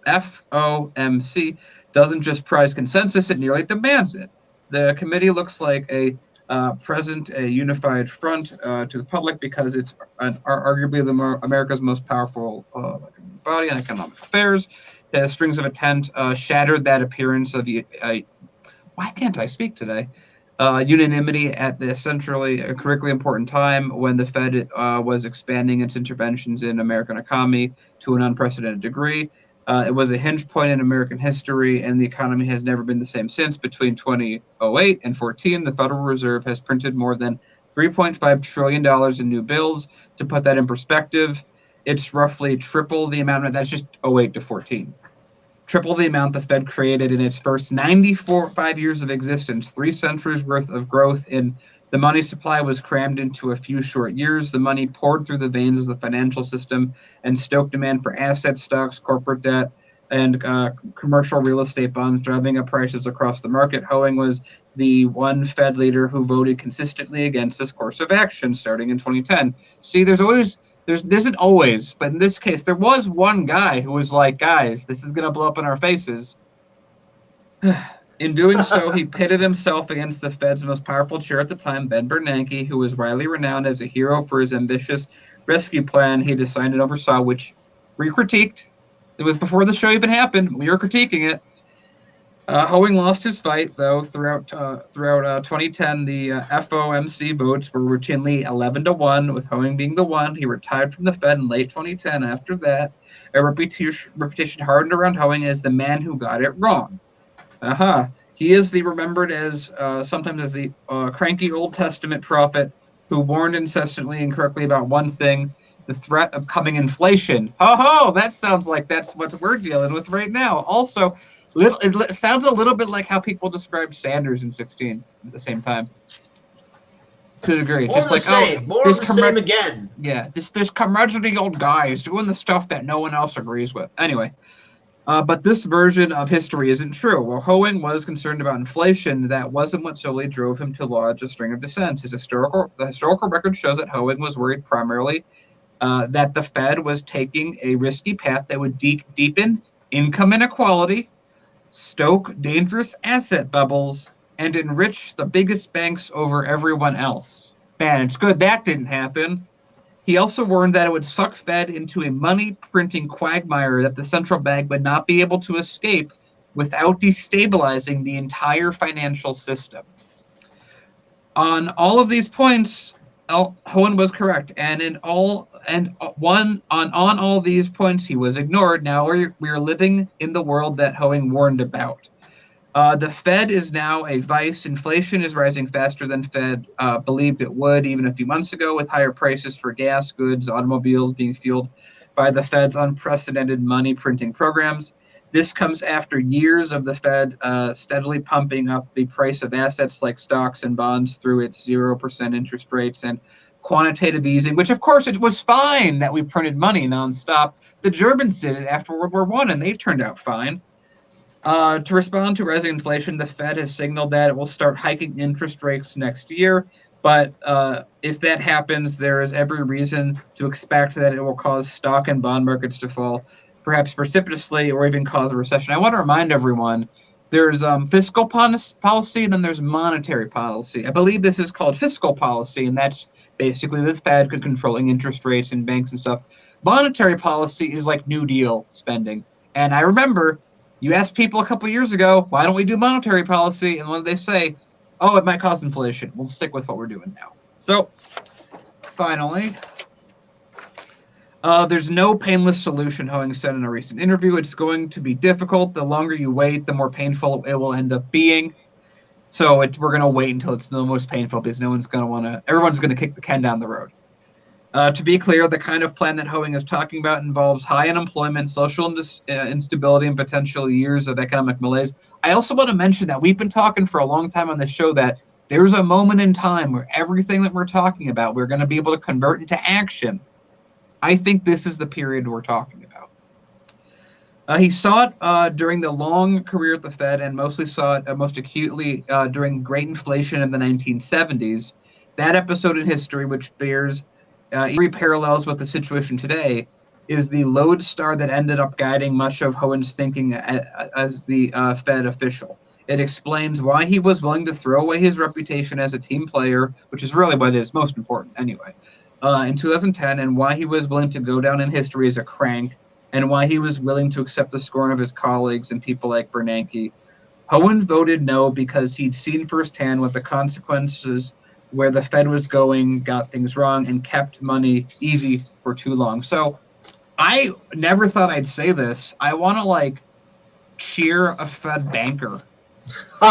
S5: FOMC, doesn't just prize consensus, it nearly demands it. The committee looks like a unified front to the public because it's arguably America's most powerful body on economic affairs. The strings of intent shattered that appearance of why can't I speak today? Unanimity at the critically important time when the Fed was expanding its interventions in American economy to an unprecedented degree. It was a hinge point in American history, and the economy has never been the same since. Between 2008 and 14, the Federal Reserve has printed more than $3.5 trillion in new bills. To put that in perspective, it's roughly triple the amount. That's just 08 to 14. Triple the amount the Fed created in its first 95 years of existence. 3 centuries worth of growth in the money supply was crammed into a few short years. The money poured through the veins of the financial system and stoked demand for assets, stocks, corporate debt, and commercial real estate bonds, driving up prices across the market. Hoenig was the one Fed leader who voted consistently against this course of action starting in 2010. See, there isn't always, but in this case, there was one guy who was like, guys, this is going to blow up in our faces. In doing so, he pitted himself against the Fed's most powerful chair at the time, Ben Bernanke, who was widely renowned as a hero for his ambitious rescue plan he designed and oversaw, which we critiqued. It was before the show even happened. We were critiquing it. Hoenig lost his fight, though. Throughout 2010, the FOMC votes were routinely 11-1, with Hoenig being the one. He retired from the Fed in late 2010. After that, a reputation hardened around Hoenig as the man who got it wrong. He is remembered as sometimes as the cranky Old Testament prophet who warned incessantly and correctly about one thing: the threat of coming inflation. That sounds like that's what we're dealing with right now. Also, it sounds a little bit like how people described Sanders in 2016 at the same time. To a degree.
S4: More of the same again.
S5: Yeah, this curmudgeonly old guy is doing the stuff that no one else agrees with. Anyway. But this version of history isn't true. While Hoenig was concerned about inflation, that wasn't what solely drove him to lodge a string of dissents. The historical record shows that Hoenig was worried primarily that the Fed was taking a risky path that would deepen income inequality, stoke dangerous asset bubbles, and enrich the biggest banks over everyone else. Man, it's good that didn't happen. He also warned that it would suck Fed into a money-printing quagmire that the central bank would not be able to escape without destabilizing the entire financial system. On all of these points, Hoenig was correct, and on all these points he was ignored. Now we are living in the world that Hoenig warned about. The Fed is now a vice. Inflation is rising faster than Fed believed it would even a few months ago, with higher prices for gas, goods, automobiles being fueled by the Fed's unprecedented money printing programs. This comes after years of the Fed steadily pumping up the price of assets like stocks and bonds through its 0% interest rates and quantitative easing, which, of course, it was fine that we printed money nonstop. The Germans did it after World War I, and they turned out fine. To respond to rising inflation, the Fed has signaled that it will start hiking interest rates next year. But if that happens, there is every reason to expect that it will cause stock and bond markets to fall, perhaps precipitously, or even cause a recession. I want to remind everyone, there's fiscal policy, and then there's monetary policy. I believe this is called fiscal policy, and that's basically the Fed controlling interest rates and banks and stuff. Monetary policy is like New Deal spending. And I remember you asked people a couple of years ago, why don't we do monetary policy? And what did they say? Oh, it might cause inflation. We'll stick with what we're doing now. So, finally, there's no painless solution, Hoeing said in a recent interview. It's going to be difficult. The longer you wait, the more painful it will end up being. So we're going to wait until it's the most painful because everyone's going to kick the can down the road. To be clear, the kind of plan that Hoeing is talking about involves high unemployment, social instability, and potential years of economic malaise. I also want to mention that we've been talking for a long time on this show that there's a moment in time where everything that we're talking about, we're going to be able to convert into action. I think this is the period we're talking about. He saw it during the long career at the Fed and mostly saw it most acutely during great inflation in the 1970s. That episode in history, which bears eerie parallels with the situation today, is the lodestar that ended up guiding much of Hoeing's thinking as the Fed official. It explains why he was willing to throw away his reputation as a team player, which is really what is most important anyway, in 2010, and why he was willing to go down in history as a crank, and why he was willing to accept the scorn of his colleagues and people like Bernanke. Hoeing voted no because he'd seen firsthand what the consequences where the Fed was going, got things wrong, and kept money easy for too long. So I never thought I'd say this. I want to, cheer a Fed banker for,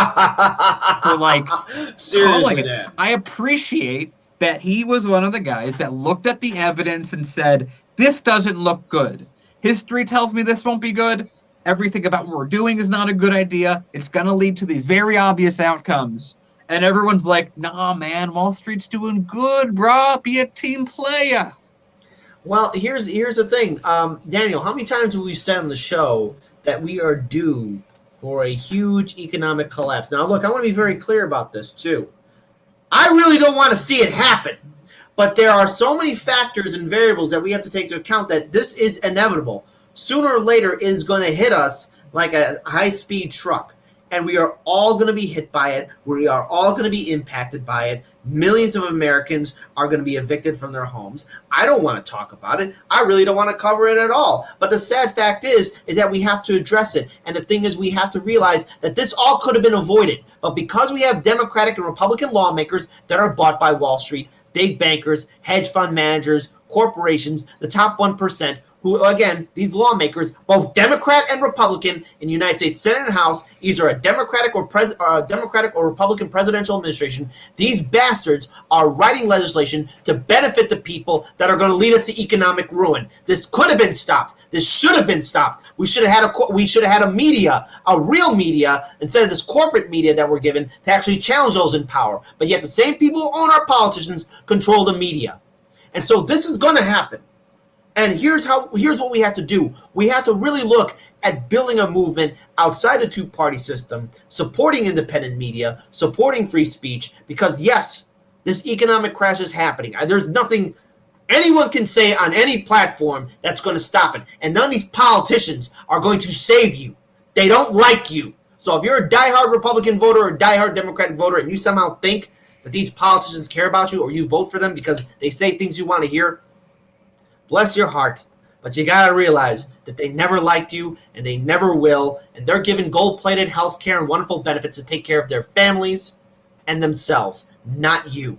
S4: seriously, Dan.
S5: I appreciate that he was one of the guys that looked at the evidence and said, this doesn't look good. History tells me this won't be good. Everything about what we're doing is not a good idea. It's going to lead to these very obvious outcomes. And everyone's like, nah, man, Wall Street's doing good, brah. Be a team player.
S4: Well, here's the thing. Daniel, how many times have we said on the show that we are due for a huge economic collapse? Now, look, I want to be very clear about this, too. I really don't want to see it happen. But there are so many factors and variables that we have to take into account that this is inevitable. Sooner or later, it is going to hit us like a high-speed truck. And we are all going to be hit by it. We are all going to be impacted by it. Millions of Americans are going to be evicted from their homes. I don't want to talk about it. I really don't want to cover it at all. But the sad fact is that we have to address it. And the thing is, we have to realize that this all could have been avoided. But because we have Democratic and Republican lawmakers that are bought by Wall Street, big bankers, hedge fund managers, corporations, the top 1%, who, again, these lawmakers, both Democrat and Republican in the United States Senate and House, either a Democratic or Republican presidential administration, these bastards are writing legislation to benefit the people that are going to lead us to economic ruin. This could have been stopped. This should have been stopped. We should have had a media, a real media, instead of this corporate media that we're given to actually challenge those in power. But yet the same people who own our politicians control the media. And so this is going to happen. And here's what we have to do. We have to really look at building a movement outside the two-party system, supporting independent media, supporting free speech, because yes, this economic crash is happening. There's nothing anyone can say on any platform that's going to stop it. And none of these politicians are going to save you. They don't like you. So if you're a diehard Republican voter or a diehard Democratic voter and you somehow think that these politicians care about you or you vote for them because they say things you want to hear, bless your heart. But you got to realize that they never liked you and they never will. And they're given gold-plated health care and wonderful benefits to take care of their families and themselves, not you.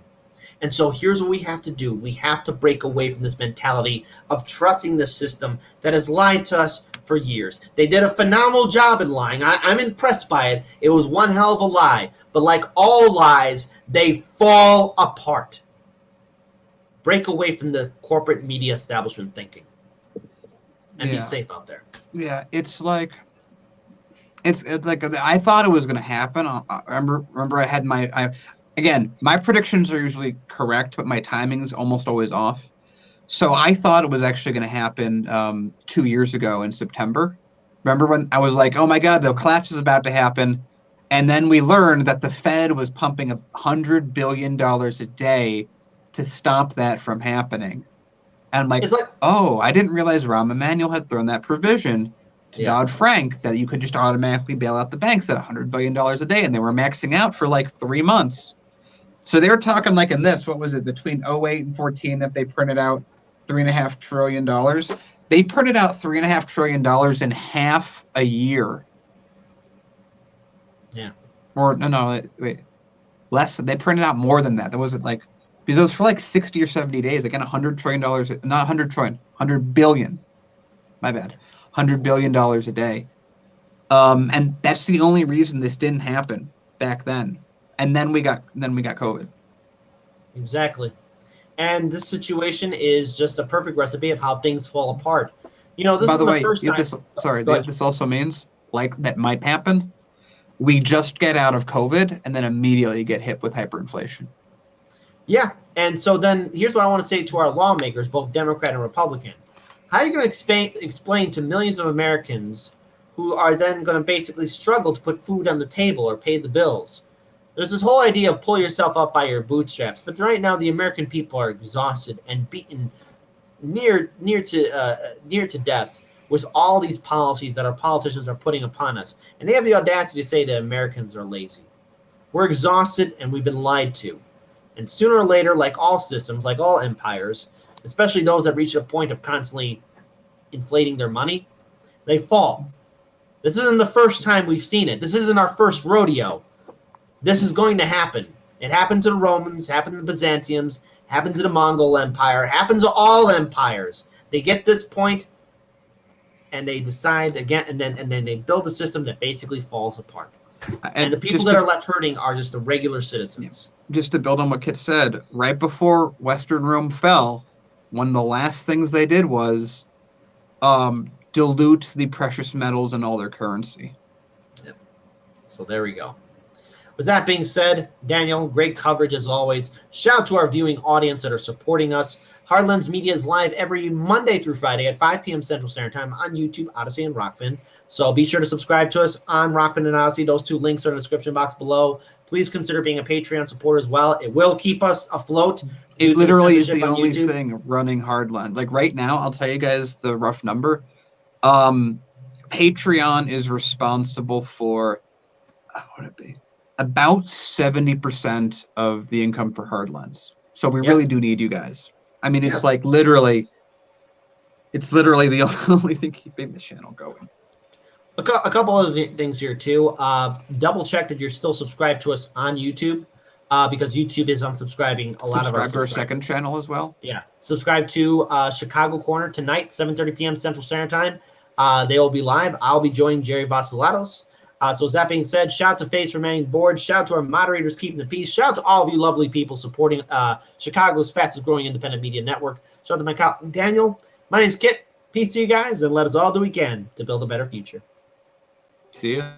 S4: And so here's what we have to do. We have to break away from this mentality of trusting the system that has lied to us for years. They did a phenomenal job in lying. I'm impressed by it. It was one hell of a lie. But like all lies, they fall apart. Break away from the corporate media establishment thinking. And be safe out there.
S5: Yeah, it's like I thought it was going to happen. I remember I had my predictions are usually correct, but my timing is almost always off. So I thought it was actually going to happen 2 years ago in September. Remember when I was like, oh my God, the collapse is about to happen. And then we learned that the Fed was pumping $100 billion a day to stop that from happening. And I'm like, oh, I didn't realize Rahm Emanuel had thrown that provision to Dodd-Frank that you could just automatically bail out the banks at $100 billion a day. And they were maxing out for like 3 months. So they were talking what was it, between 08 and 14 that they printed out $3.5 trillion. They printed out $3.5 trillion in half a year.
S4: Yeah.
S5: Or no, wait, less. They printed out more than that. That wasn't like, because it was for like 60 or 70 days. Again, $100 trillion, not 100 trillion, 100 billion. My bad, $100 billion a day. And that's the only reason this didn't happen back then. And then we got COVID.
S4: Exactly. And this situation is just a perfect recipe of how things fall apart. You know, this
S5: By
S4: is
S5: the
S4: the
S5: way,
S4: first time.
S5: this also means, like, that might happen. We just get out of COVID and then immediately get hit with hyperinflation.
S4: Yeah. And so then here's what I want to say to our lawmakers, both Democrat and Republican. How are you going to explain to millions of Americans who are then going to basically struggle to put food on the table or pay the bills? There's this whole idea of pull yourself up by your bootstraps, but right now the American people are exhausted and beaten near to death with all these policies that our politicians are putting upon us, and they have the audacity to say that Americans are lazy. We're exhausted and we've been lied to, and sooner or later, like all systems, like all empires, especially those that reach a point of constantly inflating their money, they fall. This isn't the first time we've seen it. This isn't our first rodeo. This is going to happen. It happened to the Romans, happened to the Byzantiums, happened to the Mongol Empire, happens to all empires. They get this point and they decide again, and then they build a system that basically falls apart. And the people that are left hurting are just the regular citizens.
S5: Just to build on what Kit said, right before Western Rome fell, one of the last things they did was dilute the precious metals in all their currency.
S4: Yep. So there we go. With that being said, Daniel, great coverage as always. Shout out to our viewing audience that are supporting us. Hardlands Media is live every Monday through Friday at 5 p.m. Central Standard Time on YouTube, Odyssey, and Rockfin. So be sure to subscribe to us on Rockfin and Odyssey. Those two links are in the description box below. Please consider being a Patreon supporter as well. It will keep us afloat.
S5: It literally is the only thing running Hardland. Like right now, I'll tell you guys the rough number. Patreon is responsible for, what would it be? About 70% of the income for Hardlands. So we really do need you guys. I mean, it's like literally the only thing keeping the channel going.
S4: A couple of things here too. Double check that you're still subscribed to us on YouTube, because YouTube is unsubscribing a lot of our
S5: subscribe to our second channel as well.
S4: Yeah, subscribe to Chicago Corner tonight, 7:30 p.m. Central Standard Time. They will be live. I'll be joining Jerry Vassilatos. So with that being said, shout out to Face Remaining Board. Shout out to our moderators keeping the peace. Shout out to all of you lovely people supporting Chicago's fastest growing independent media network. Shout out to my colleague Daniel. My name's Kit. Peace to you guys, and let us all do what we can to build a better future.
S5: See ya.